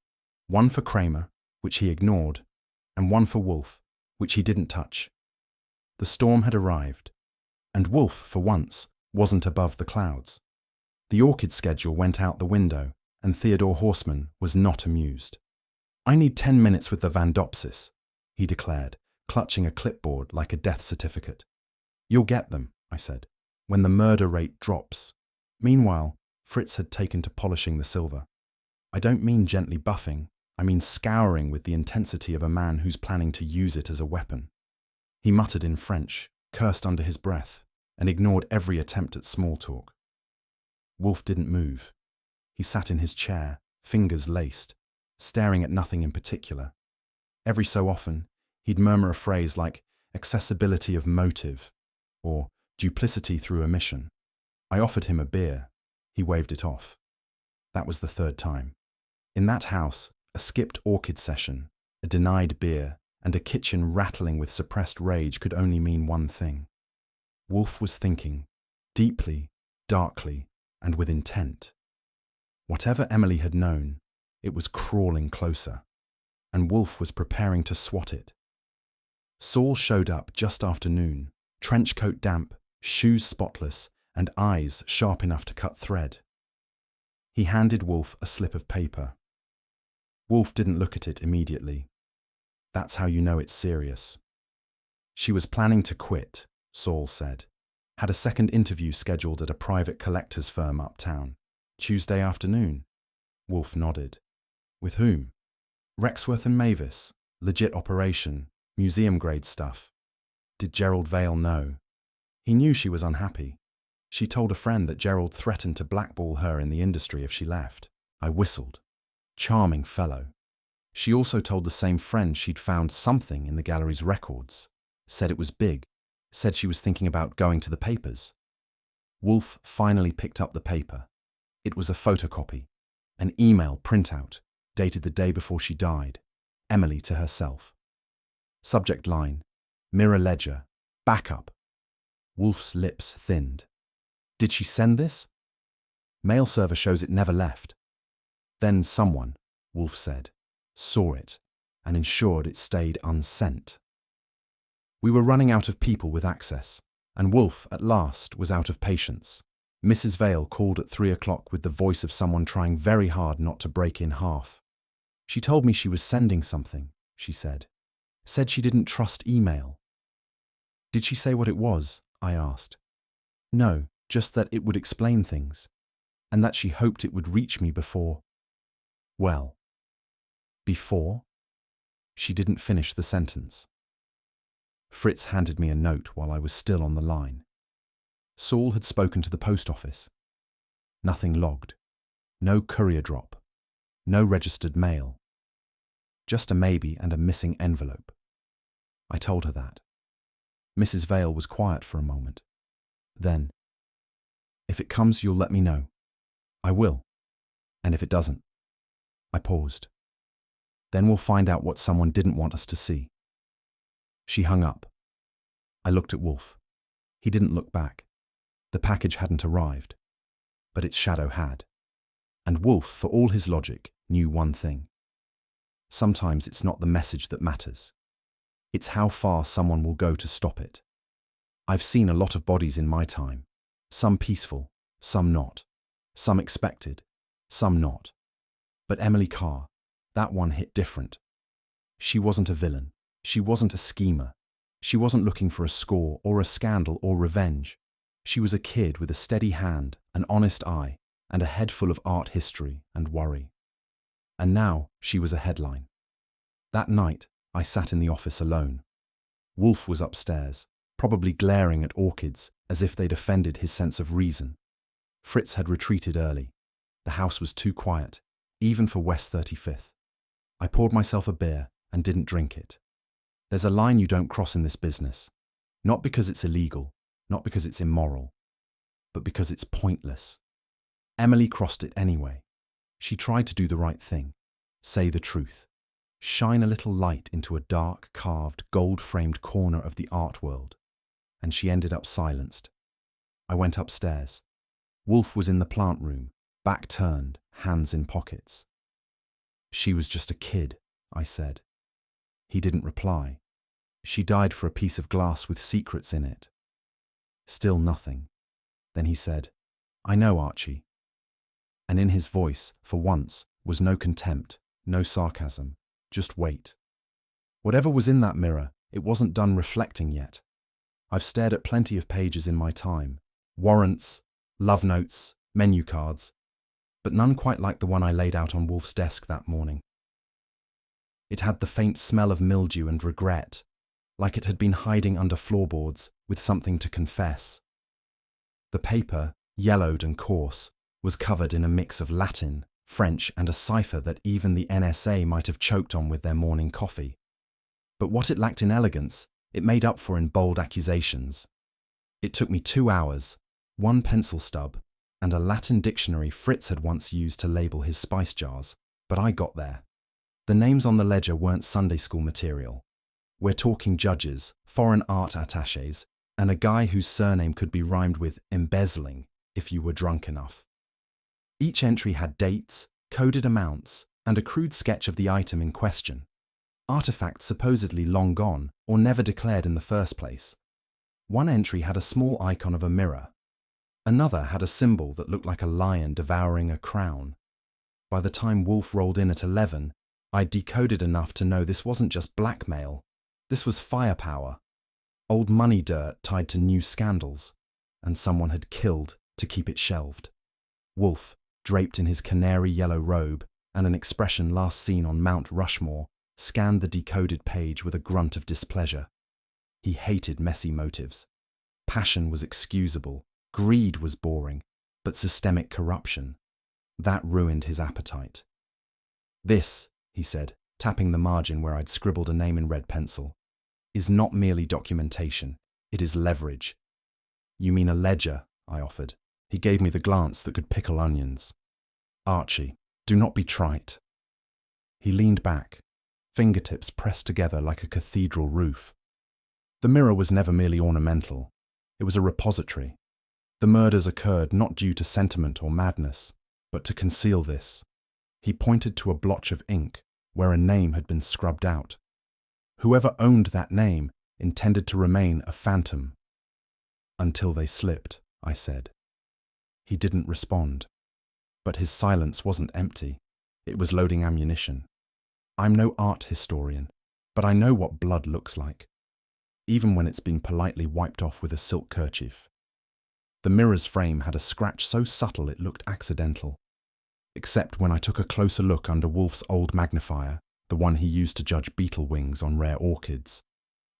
one for Kramer, which he ignored, and one for Wolfe, which he didn't touch. The storm had arrived, and Wolfe, for once, wasn't above the clouds. The orchid schedule went out the window, and Theodore Horseman was not amused. "I need 10 minutes with the Vandopsis," he declared, clutching a clipboard like a death certificate. "You'll get them," I said, "when the murder rate drops." Meanwhile, Fritz had taken to polishing the silver. I don't mean gently buffing, I mean scouring with the intensity of a man who's planning to use it as a weapon. He muttered in French, cursed under his breath, and ignored every attempt at small talk. Wolfe didn't move. He sat in his chair, fingers laced, staring at nothing in particular. Every so often, he'd murmur a phrase like accessibility of motive or duplicity through omission. I offered him a beer. He waved it off. That was the 3rd time. In that house, a skipped orchid session, a denied beer, and a kitchen rattling with suppressed rage could only mean one thing. Wolfe was thinking, deeply, darkly, and with intent. Whatever Emily had known, it was crawling closer, and Wolfe was preparing to swat it. Saul showed up just after noon, trench coat damp, shoes spotless, and eyes sharp enough to cut thread. He handed Wolfe a slip of paper. Wolfe didn't look at it immediately. "That's how you know it's serious." "She was planning to quit," Saul said. "Had a second interview scheduled at a private collector's firm uptown. Tuesday afternoon." Wolfe nodded. "With whom?" "Rexworth and Mavis. Legit operation. Museum-grade stuff." "Did Gerald Vale know?" "He knew she was unhappy. She told a friend that Gerald threatened to blackball her in the industry if she left." I whistled. Charming fellow. She also told the same friend she'd found something in the gallery's records. Said it was big. Said she was thinking about going to the papers. Wolfe finally picked up the paper. It was a photocopy, an email printout, dated the day before she died. Emily to herself. Subject line, Mirror Ledger, backup. Wolfe's lips thinned. Did she send this? Mail server shows it never left. Then someone, Wolfe said, saw it and ensured it stayed unsent. We were running out of people with access, and Wolfe, at last, was out of patience. Mrs. Vale called at 3 o'clock with the voice of someone trying very hard not to break in half. She told me she was sending something, she said. Said she didn't trust email. Did she say what it was? I asked. No, just that it would explain things, and that she hoped it would reach me before. Well, before? She didn't finish the sentence. Fritz handed me a note while I was still on the line. Saul had spoken to the post office. Nothing logged. No courier drop. No registered mail. Just a maybe and a missing envelope. I told her that. Mrs. Vale was quiet for a moment. Then, if it comes, you'll let me know. I will. And if it doesn't. I paused. Then we'll find out what someone didn't want us to see. She hung up. I looked at Wolfe. He didn't look back. The package hadn't arrived, but its shadow had. And Wolfe, for all his logic, knew one thing. Sometimes it's not the message that matters. It's how far someone will go to stop it. I've seen a lot of bodies in my time, some peaceful, some not, some expected, some not. But Emily Carr, that one hit different. She wasn't a villain. She wasn't a schemer. She wasn't looking for a score or a scandal or revenge. She was a kid with a steady hand, an honest eye, and a head full of art history and worry. And now she was a headline. That night, I sat in the office alone. Wolfe was upstairs, probably glaring at orchids as if they'd offended his sense of reason. Fritz had retreated early. The house was too quiet, even for West 35th. I poured myself a beer and didn't drink it. There's a line you don't cross in this business. Not because it's illegal, not because it's immoral, but because it's pointless. Emily crossed it anyway. She tried to do the right thing, say the truth, shine a little light into a dark, carved, gold-framed corner of the art world, and she ended up silenced. I went upstairs. Wolfe was in the plant room, back turned, hands in pockets. She was just a kid, I said. He didn't reply. She died for a piece of glass with secrets in it. Still nothing. Then he said, I know, Archie. And in his voice, for once, was no contempt, no sarcasm, just wait. Whatever was in that mirror, it wasn't done reflecting yet. I've stared at plenty of pages in my time, warrants, love notes, menu cards, but none quite like the one I laid out on Wolfe's desk that morning. It had the faint smell of mildew and regret, like it had been hiding under floorboards with something to confess. The paper, yellowed and coarse, was covered in a mix of Latin, French, and a cipher that even the NSA might have choked on with their morning coffee. But what it lacked in elegance, it made up for in bold accusations. It took me 2 hours, one pencil stub, and a Latin dictionary Fritz had once used to label his spice jars, but I got there. The names on the ledger weren't Sunday school material. We're talking judges, foreign art attachés, and a guy whose surname could be rhymed with embezzling if you were drunk enough. Each entry had dates, coded amounts, and a crude sketch of the item in question. Artifacts supposedly long gone or never declared in the first place. One entry had a small icon of a mirror. Another had a symbol that looked like a lion devouring a crown. By the time Wolfe rolled in at 11, I'd decoded enough to know this wasn't just blackmail. This was firepower. Old money dirt tied to new scandals, and someone had killed to keep it shelved. Wolfe, draped in his canary yellow robe and an expression last seen on Mount Rushmore, scanned the decoded page with a grunt of displeasure. He hated messy motives. Passion was excusable, greed was boring, but systemic corruption, that ruined his appetite. This, he said, tapping the margin where I'd scribbled a name in red pencil, is not merely documentation, it is leverage. You mean a ledger, I offered. He gave me the glance that could pickle onions. Archie, do not be trite. He leaned back, fingertips pressed together like a cathedral roof. The mirror was never merely ornamental. It was a repository. The murders occurred not due to sentiment or madness, but to conceal this. He pointed to a blotch of ink where a name had been scrubbed out. Whoever owned that name intended to remain a phantom. Until they slipped, I said. He didn't respond. But his silence wasn't empty. It was loading ammunition. I'm no art historian, but I know what blood looks like, even when it's been politely wiped off with a silk kerchief. The mirror's frame had a scratch so subtle it looked accidental. Except when I took a closer look under Wolfe's old magnifier, the one he used to judge beetle wings on rare orchids,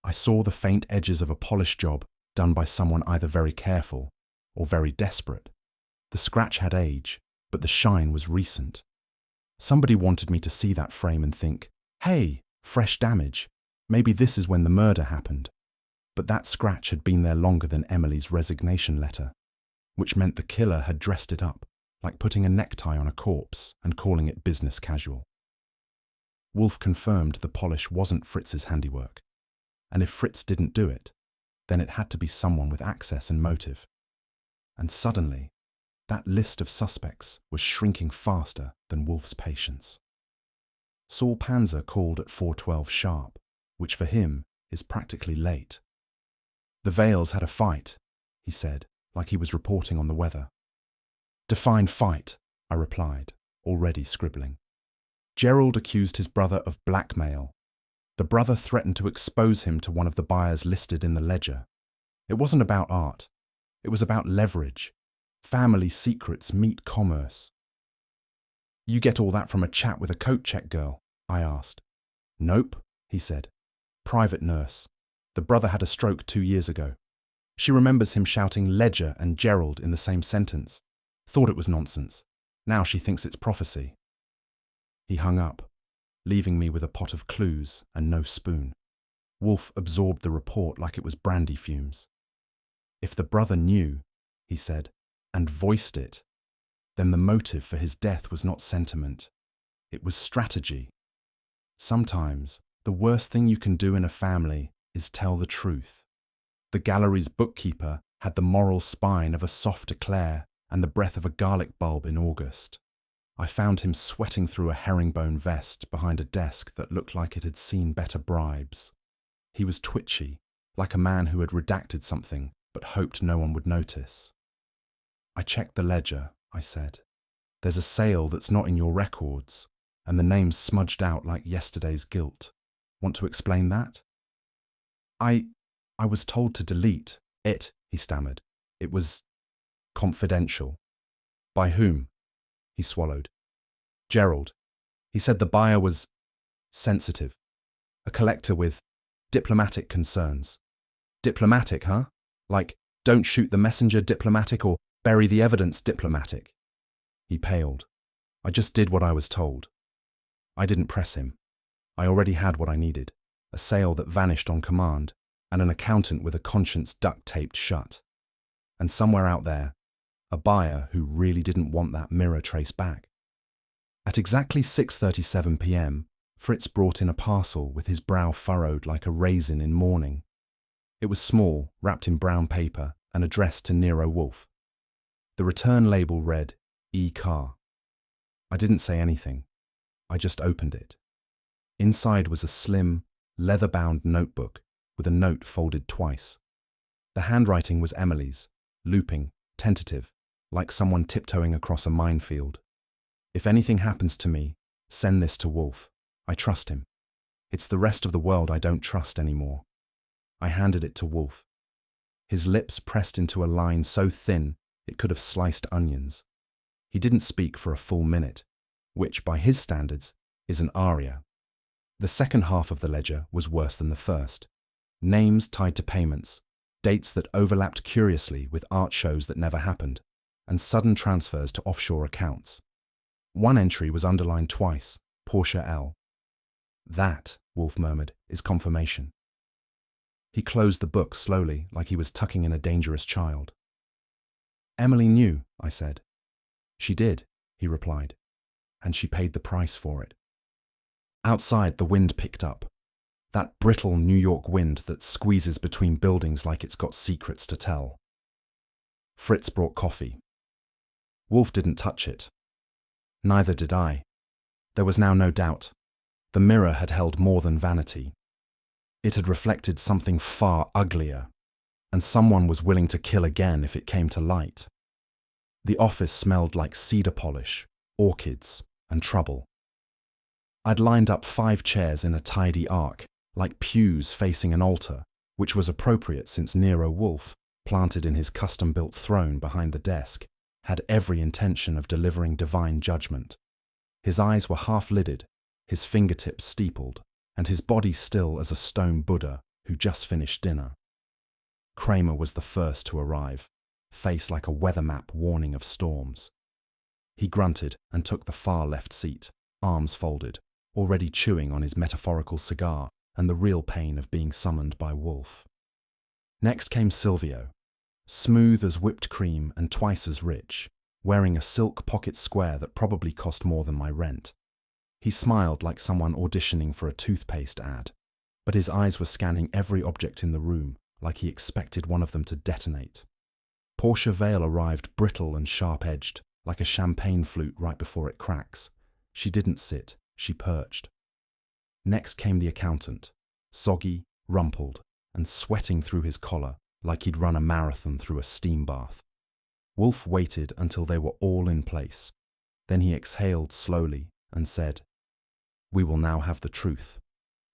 I saw the faint edges of a polished job done by someone either very careful or very desperate. The scratch had age, but the shine was recent. Somebody wanted me to see that frame and think, hey, fresh damage. Maybe this is when the murder happened. But that scratch had been there longer than Emily's resignation letter, which meant the killer had dressed it up, like putting a necktie on a corpse and calling it business casual. Wolfe confirmed the polish wasn't Fritz's handiwork, and if Fritz didn't do it, then it had to be someone with access and motive. And suddenly, that list of suspects was shrinking faster than Wolfe's patience. Saul Panzer called at 4:12 sharp, which for him is practically late. The Vales had a fight, he said, like he was reporting on the weather. Define fight, I replied, already scribbling. Gerald accused his brother of blackmail. The brother threatened to expose him to one of the buyers listed in the ledger. It wasn't about art. It was about leverage. Family secrets meet commerce. You get all that from a chat with a coat check girl? I asked. Nope, he said. Private nurse. The brother had a stroke 2 years ago. She remembers him shouting Ledger and Gerald in the same sentence. Thought it was nonsense. Now she thinks it's prophecy. He hung up, leaving me with a pot of clues and no spoon. Wolfe absorbed the report like it was brandy fumes. If the brother knew, he said, and voiced it, then the motive for his death was not sentiment. It was strategy. Sometimes, the worst thing you can do in a family is tell the truth. The gallery's bookkeeper had the moral spine of a soft eclair and the breath of a garlic bulb in August. I found him sweating through a herringbone vest behind a desk that looked like it had seen better bribes. He was twitchy, like a man who had redacted something but hoped no one would notice. I checked the ledger, I said. There's a sale that's not in your records, and the name's smudged out like yesterday's gilt. Want to explain that? I was told to delete it, he stammered. It was confidential. By whom? He swallowed. Gerald. He said the buyer was sensitive. A collector with diplomatic concerns. Diplomatic, huh? Like, don't shoot the messenger diplomatic or bury the evidence diplomatic. He paled. I just did what I was told. I didn't press him. I already had what I needed. A sale that vanished on command, and an accountant with a conscience duct-taped shut. And somewhere out there, a buyer who really didn't want that mirror traced back. At exactly 6:37 p.m, Fritz brought in a parcel with his brow furrowed like a raisin in mourning. It was small, wrapped in brown paper, and addressed to Nero Wolfe. The return label read, E-Car. I didn't say anything. I just opened it. Inside was a slim, leather-bound notebook with a note folded twice. The handwriting was Emily's, looping, tentative, like someone tiptoeing across a minefield. If anything happens to me, send this to Wolfe. I trust him. It's the rest of the world I don't trust anymore. I handed it to Wolfe. His lips pressed into a line so thin it could have sliced onions. He didn't speak for a full minute, which, by his standards, is an aria. The second half of the ledger was worse than the first. Names tied to payments, dates that overlapped curiously with art shows that never happened, and sudden transfers to offshore accounts. One entry was underlined twice, Portia L. That, Wolfe murmured, is confirmation. He closed the book slowly, like he was tucking in a dangerous child. Emily knew, I said. She did, he replied, and she paid the price for it. Outside, the wind picked up. That brittle New York wind that squeezes between buildings like it's got secrets to tell. Fritz brought coffee. Wolfe didn't touch it. Neither did I. There was now no doubt. The mirror had held more than vanity. It had reflected something far uglier, and someone was willing to kill again if it came to light. The office smelled like cedar polish, orchids, and trouble. I'd lined up 5 chairs in a tidy arc, like pews facing an altar, which was appropriate since Nero Wolfe, planted in his custom-built throne behind the desk, had every intention of delivering divine judgment. His eyes were half-lidded, his fingertips steepled, and his body still as a stone Buddha who just finished dinner. Kramer was the first to arrive, face like a weather map warning of storms. He grunted and took the far left seat, arms folded, already chewing on his metaphorical cigar and the real pain of being summoned by Wolfe. Next came Silvio, smooth as whipped cream and twice as rich, wearing a silk pocket square that probably cost more than my rent. He smiled like someone auditioning for a toothpaste ad, but his eyes were scanning every object in the room like he expected one of them to detonate. Portia Vale arrived brittle and sharp-edged, like a champagne flute right before it cracks. She didn't sit, she perched. Next came the accountant, soggy, rumpled, and sweating through his collar like he'd run a marathon through a steam bath. Wolfe waited until they were all in place. Then he exhaled slowly and said, "We will now have the truth,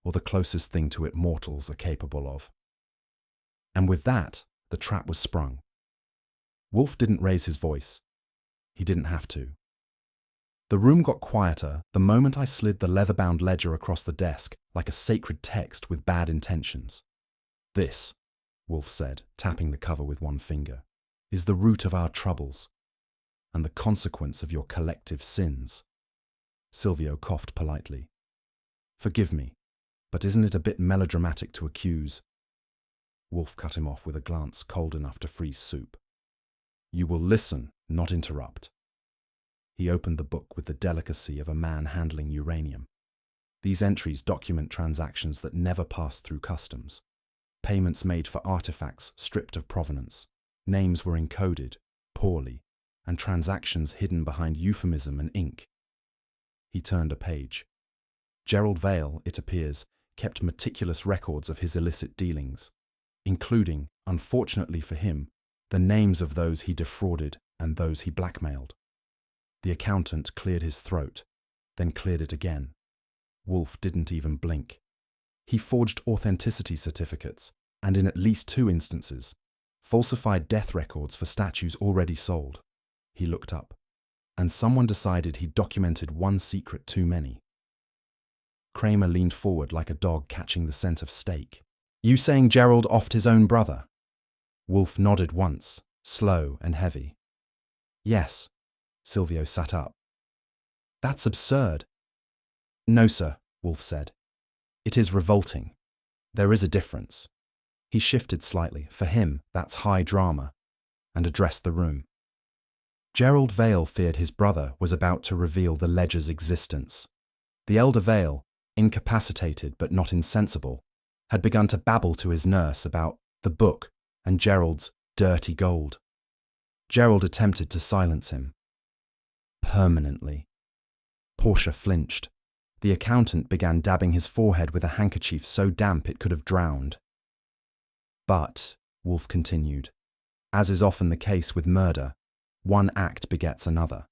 or the closest thing to it mortals are capable of." And with that, the trap was sprung. Wolfe didn't raise his voice. He didn't have to. The room got quieter the moment I slid the leather-bound ledger across the desk like a sacred text with bad intentions. "This," Wolfe said, tapping the cover with one finger, "is the root of our troubles, and the consequence of your collective sins." Silvio coughed politely. "Forgive me, but isn't it a bit melodramatic to accuse?" Wolfe cut him off with a glance cold enough to freeze soup. "You will listen, not interrupt." He opened the book with the delicacy of a man handling uranium. These entries document transactions that never passed through customs. Payments made for artifacts stripped of provenance. Names were encoded, poorly, and transactions hidden behind euphemism and ink. He turned a page. Gerald Vale, it appears, kept meticulous records of his illicit dealings, including, unfortunately for him, the names of those he defrauded and those he blackmailed. The accountant cleared his throat, then cleared it again. Wolfe didn't even blink. He forged authenticity certificates, and in at least 2 instances, falsified death records for statues already sold. He looked up, and someone decided he'd documented one secret too many. Kramer leaned forward like a dog catching the scent of steak. "You saying Gerald offed his own brother?" Wolfe nodded once, slow and heavy. "Yes." Silvio sat up. "That's absurd." "No, sir," Wolfe said. "It is revolting. There is a difference." He shifted slightly. For him, that's high drama, and addressed the room. Gerald Vale feared his brother was about to reveal the ledger's existence. The elder Vale, incapacitated but not insensible, had begun to babble to his nurse about the book and Gerald's dirty gold. Gerald attempted to silence him. Permanently. Portia flinched. The accountant began dabbing his forehead with a handkerchief so damp it could have drowned. "But," Wolfe continued, "as is often the case with murder, one act begets another.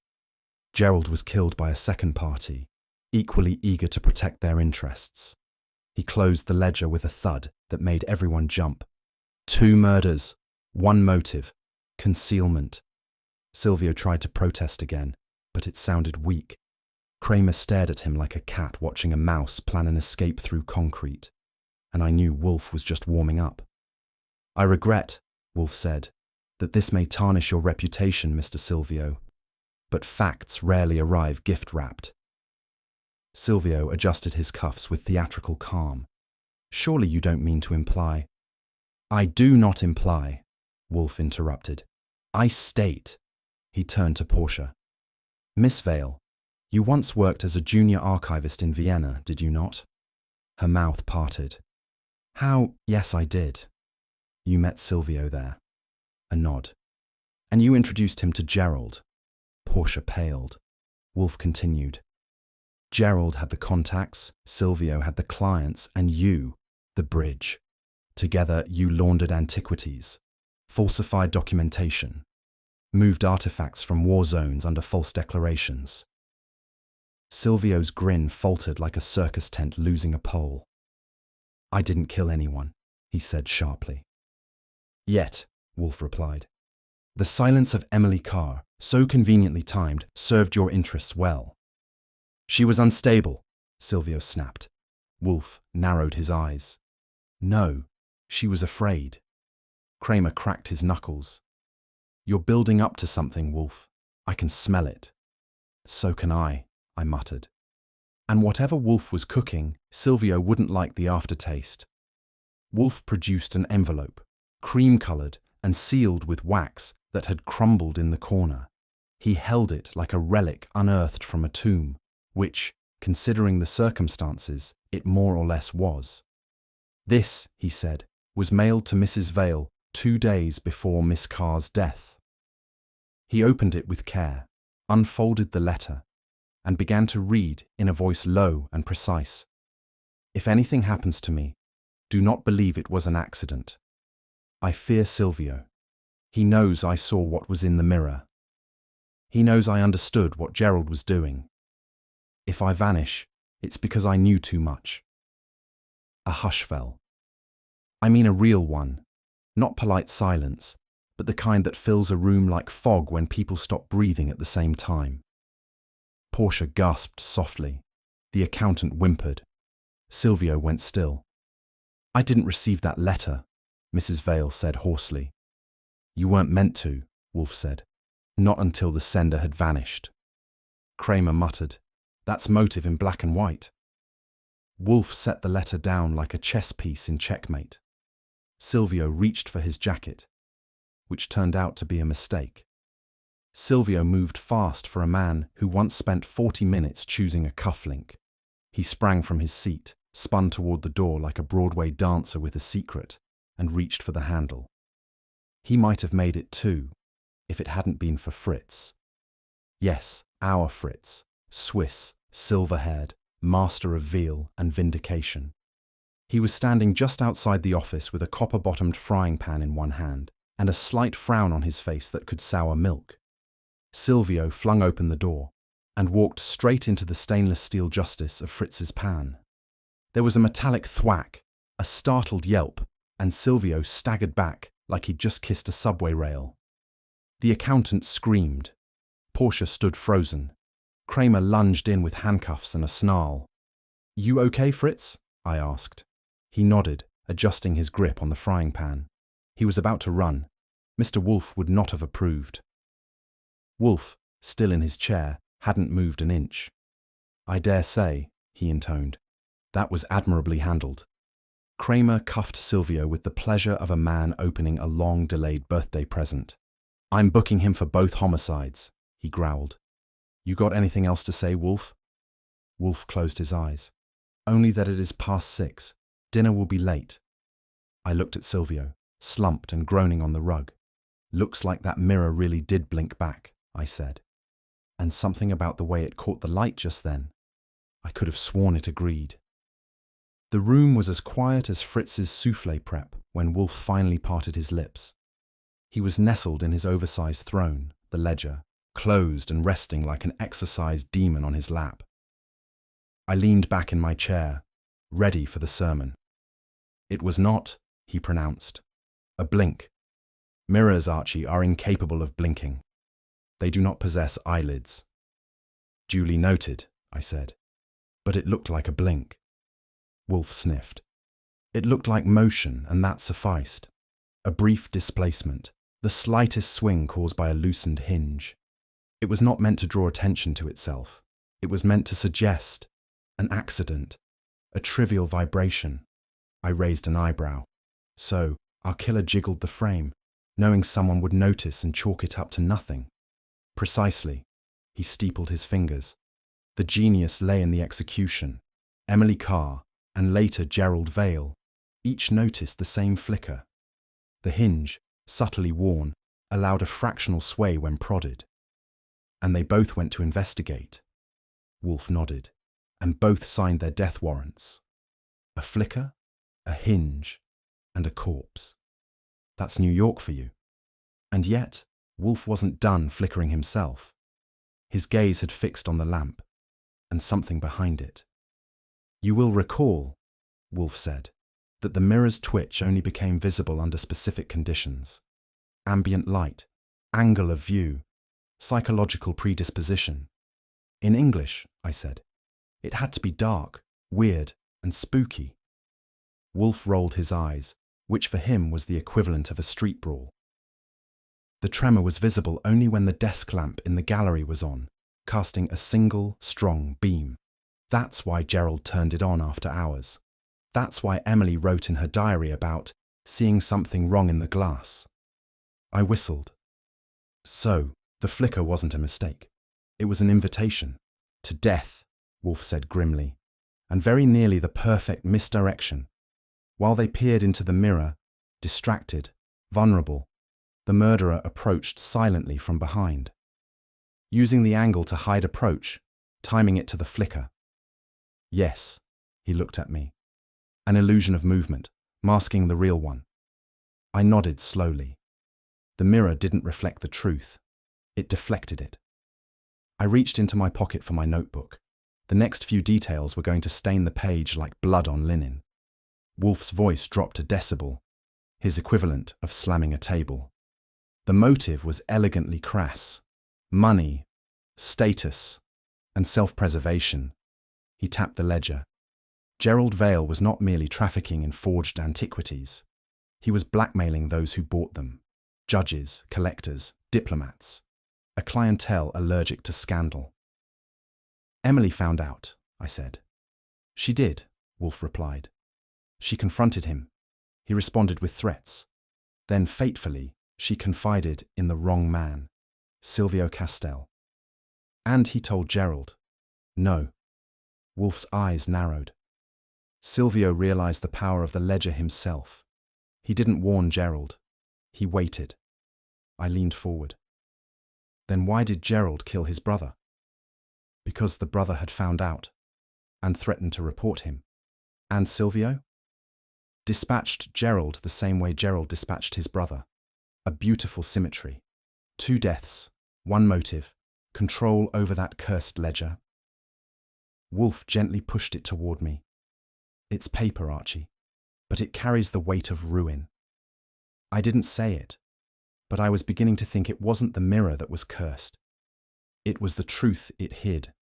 Gerald was killed by a second party, equally eager to protect their interests." He closed the ledger with a thud that made everyone jump. 2 murders, 1 motive, concealment. Silvio tried to protest again, but it sounded weak. Kramer stared at him like a cat watching a mouse plan an escape through concrete, and I knew Wolfe was just warming up. "I regret," Wolfe said, "that this may tarnish your reputation, Mr. Silvio, but facts rarely arrive gift-wrapped." Silvio adjusted his cuffs with theatrical calm. "Surely you don't mean to imply—" "I do not imply," Wolfe interrupted. "I state." He turned to Portia. "Miss Vale, You once worked as a junior archivist in Vienna, did you not? Her mouth parted. How? Yes, I did. You met Silvio there. A nod. And you introduced him to Gerald. Portia paled. Wolfe continued. Gerald had the contacts, Silvio had the clients, and you, the bridge. Together, you laundered antiquities, falsified documentation, moved artifacts from war zones under false declarations. Silvio's grin faltered like a circus tent losing a pole. I didn't kill anyone, he said sharply. Yet, Wolfe replied. The silence of Emily Carr, so conveniently timed, served your interests well. She was unstable, Silvio snapped. Wolfe narrowed his eyes. No, she was afraid. Kramer cracked his knuckles. You're building up to something, Wolfe. I can smell it. So can I muttered. And whatever Wolfe was cooking, Silvio wouldn't like the aftertaste. Wolfe produced an envelope, cream-coloured and sealed with wax that had crumbled in the corner. He held it like a relic unearthed from a tomb, which, considering the circumstances, it more or less was. This, he said, was mailed to Mrs. Vale 2 days before Miss Carr's death. He opened it with care, unfolded the letter, and began to read in a voice low and precise. If anything happens to me, do not believe it was an accident. I fear Silvio. He knows I saw what was in the mirror. He knows I understood what Gerald was doing. If I vanish, it's because I knew too much. A hush fell. I mean a real one, not polite silence, but the kind that fills a room like fog when people stop breathing at the same time. Portia gasped softly. The accountant whimpered. Silvio went still. I didn't receive that letter, Mrs. Vale said hoarsely. You weren't meant to, Wolfe said. Not until the sender had vanished. Kramer muttered. That's motive in black and white. Wolfe set the letter down like a chess piece in checkmate. Silvio reached for his jacket, which turned out to be a mistake. Silvio moved fast for a man who once spent 40 minutes choosing a cufflink. He sprang from his seat, spun toward the door like a Broadway dancer with a secret, and reached for the handle. He might have made it too, if it hadn't been for Fritz. Yes, our Fritz, Swiss, silver-haired, master of veal and vindication. He was standing just outside the office with a copper-bottomed frying pan in one hand and a slight frown on his face that could sour milk. Silvio flung open the door and walked straight into the stainless steel justice of Fritz's pan. There was a metallic thwack, a startled yelp, and Silvio staggered back like he'd just kissed a subway rail. The accountant screamed. Portia stood frozen. Kramer lunged in with handcuffs and a snarl. You okay, Fritz? I asked. He nodded, adjusting his grip on the frying pan. He was about to run. Mr. Wolfe would not have approved. Wolfe, still in his chair, hadn't moved an inch. I dare say, he intoned. That was admirably handled. Kramer cuffed Silvio with the pleasure of a man opening a long-delayed birthday present. I'm booking him for both homicides, he growled. You got anything else to say, Wolfe? Wolfe closed his eyes. Only that it is past 6. Dinner will be late. I looked at Silvio, slumped and groaning on the rug. Looks like that mirror really did blink back, I said. And something about the way it caught the light just then. I could have sworn it agreed. The room was as quiet as Fritz's soufflé prep when Wolfe finally parted his lips. He was nestled in his oversized throne, the ledger, closed and resting like an exorcised demon on his lap. I leaned back in my chair, ready for the sermon. It was not, he pronounced, a blink. Mirrors, Archie, are incapable of blinking. They do not possess eyelids. Duly noted, I said. But it looked like a blink. Wolfe sniffed. It looked like motion, and that sufficed. A brief displacement, the slightest swing caused by a loosened hinge. It was not meant to draw attention to itself. It was meant to suggest an accident, a trivial vibration. I raised an eyebrow. So, our killer jiggled the frame, knowing someone would notice and chalk it up to nothing. Precisely. He steepled his fingers. The genius lay in the execution. Emily Carr, and later Gerald Vale, each noticed the same flicker. The hinge, subtly worn, allowed a fractional sway when prodded. And they both went to investigate. Wolfe nodded, and both signed their death warrants. A flicker, a hinge, and a corpse. That's New York for you. And yet, Wolfe wasn't done flickering himself. His gaze had fixed on the lamp, and something behind it. You will recall, Wolfe said, that the mirror's twitch only became visible under specific conditions. Ambient light, angle of view, psychological predisposition. In English, I said, it had to be dark, weird, and spooky. Wolfe rolled his eyes, which for him was the equivalent of a street brawl. The tremor was visible only when the desk lamp in the gallery was on, casting a single, strong beam. That's why Gerald turned it on after hours. That's why Emily wrote in her diary about seeing something wrong in the glass. I whistled. So, the flicker wasn't a mistake. It was an invitation. To death, Wolfe said grimly, and very nearly the perfect misdirection. While they peered into the mirror, distracted, vulnerable, the murderer approached silently from behind. Using the angle to hide approach, timing it to the flicker. Yes, he looked at me. An illusion of movement, masking the real one. I nodded slowly. The mirror didn't reflect the truth. It deflected it. I reached into my pocket for my notebook. The next few details were going to stain the page like blood on linen. Wolfe's voice dropped a decibel, his equivalent of slamming a table. The motive was elegantly crass. Money, status, and self-preservation. He tapped the ledger. Gerald Vale was not merely trafficking in forged antiquities. He was blackmailing those who bought them. Judges, collectors, diplomats. A clientele allergic to scandal. Emily found out, I said. She did, Wolfe replied. She confronted him. He responded with threats. Then, fatefully, she confided in the wrong man, Silvio Castell. And he told Gerald. No. Wolfe's eyes narrowed. Silvio realized the power of the ledger himself. He didn't warn Gerald. He waited. I leaned forward. Then why did Gerald kill his brother? Because the brother had found out and threatened to report him. And Silvio? Dispatched Gerald the same way Gerald dispatched his brother. A beautiful symmetry. 2 deaths, 1 motive, control over that cursed ledger. Wolfe gently pushed it toward me. It's paper, Archie, but it carries the weight of ruin. I didn't say it, but I was beginning to think it wasn't the mirror that was cursed. It was the truth it hid,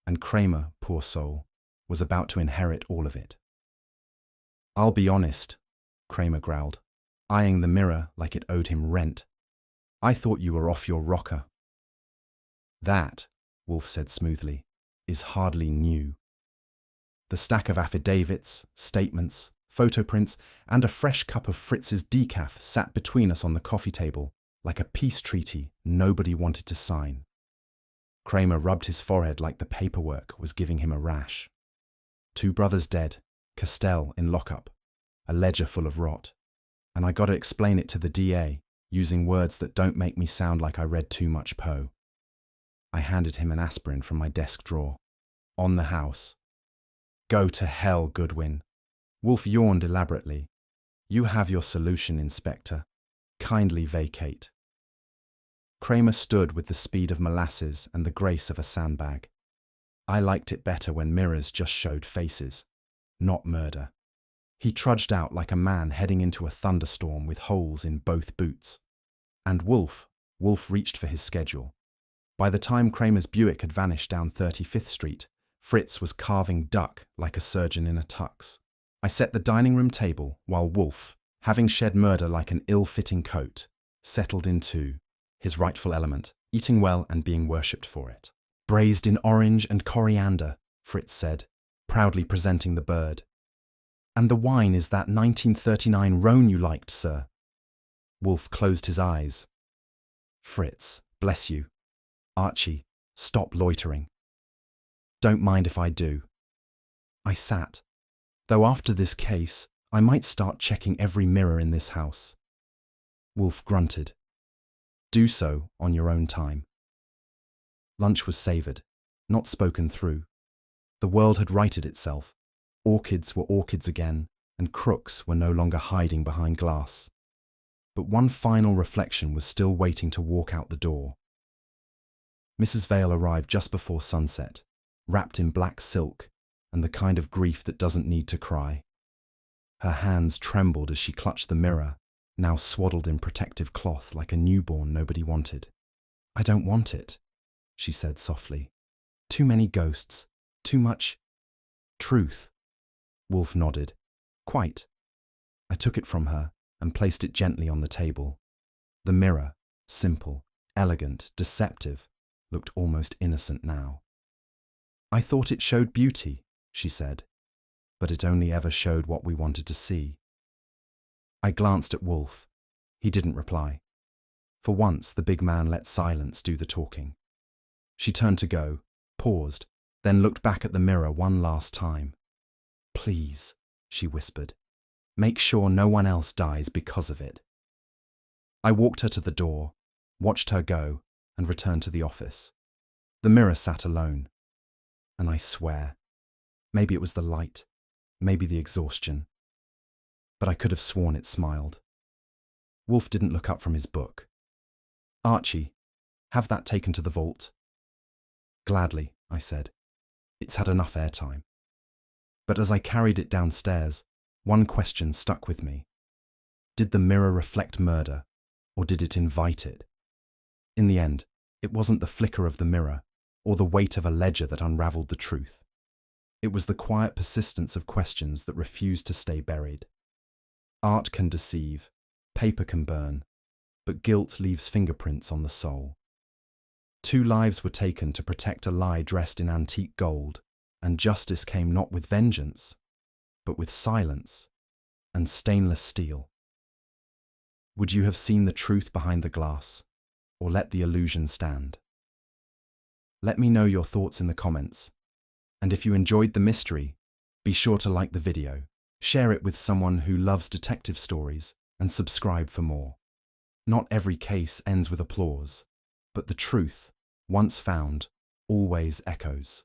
and Kramer, poor soul, was about to inherit all of it. I'll be honest, Kramer growled, eyeing the mirror like it owed him rent. I thought you were off your rocker. That, Wolfe said smoothly, is hardly new. The stack of affidavits, statements, photo prints, and a fresh cup of Fritz's decaf sat between us on the coffee table like a peace treaty nobody wanted to sign. Kramer rubbed his forehead like the paperwork was giving him a rash. 2 brothers dead, Castell in lockup, a ledger full of rot, and I gotta explain it to the DA, using words that don't make me sound like I read too much Poe. I handed him an aspirin from my desk drawer. On the house. Go to hell, Goodwin. Wolfe yawned elaborately. You have your solution, Inspector. Kindly vacate. Kramer stood with the speed of molasses and the grace of a sandbag. I liked it better when mirrors just showed faces, not murder. He trudged out like a man heading into a thunderstorm with holes in both boots. And Wolfe reached for his schedule. By the time Kramer's Buick had vanished down 35th Street, Fritz was carving duck like a surgeon in a tux. I set the dining room table while Wolfe, having shed murder like an ill-fitting coat, settled into his rightful element, eating well and being worshipped for it. Braised in orange and coriander, Fritz said, proudly presenting the bird. And the wine is that 1939 Rhone you liked, sir. Wolfe closed his eyes. Fritz, bless you. Archie, stop loitering. Don't mind if I do. I sat. Though after this case, I might start checking every mirror in this house. Wolfe grunted. Do so on your own time. Lunch was savoured, not spoken through. The world had righted itself. Orchids were orchids again, and crooks were no longer hiding behind glass. But one final reflection was still waiting to walk out the door. Mrs. Vale arrived just before sunset, wrapped in black silk and the kind of grief that doesn't need to cry. Her hands trembled as she clutched the mirror, now swaddled in protective cloth like a newborn nobody wanted. I don't want it, she said softly. Too many ghosts, too much truth. Wolfe nodded. Quite. I took it from her and placed it gently on the table. The mirror, simple, elegant, deceptive, looked almost innocent now. I thought it showed beauty, she said, but it only ever showed what we wanted to see. I glanced at Wolfe. He didn't reply. For once, the big man let silence do the talking. She turned to go, paused, then looked back at the mirror one last time. Please, she whispered, make sure no one else dies because of it. I walked her to the door, watched her go, and returned to the office. The mirror sat alone. And I swear, maybe it was the light, maybe the exhaustion, but I could have sworn it smiled. Wolfe didn't look up from his book. Archie, have that taken to the vault. Gladly, I said. It's had enough airtime. But as I carried it downstairs, one question stuck with me. Did the mirror reflect murder, or did it invite it? In the end, it wasn't the flicker of the mirror, or the weight of a ledger that unraveled the truth. It was the quiet persistence of questions that refused to stay buried. Art can deceive, paper can burn, but guilt leaves fingerprints on the soul. 2 lives were taken to protect a lie dressed in antique gold, and justice came not with vengeance, but with silence and stainless steel. Would you have seen the truth behind the glass, or let the illusion stand? Let me know your thoughts in the comments, and if you enjoyed the mystery, be sure to like the video, share it with someone who loves detective stories, and subscribe for more. Not every case ends with applause, but the truth, once found, always echoes.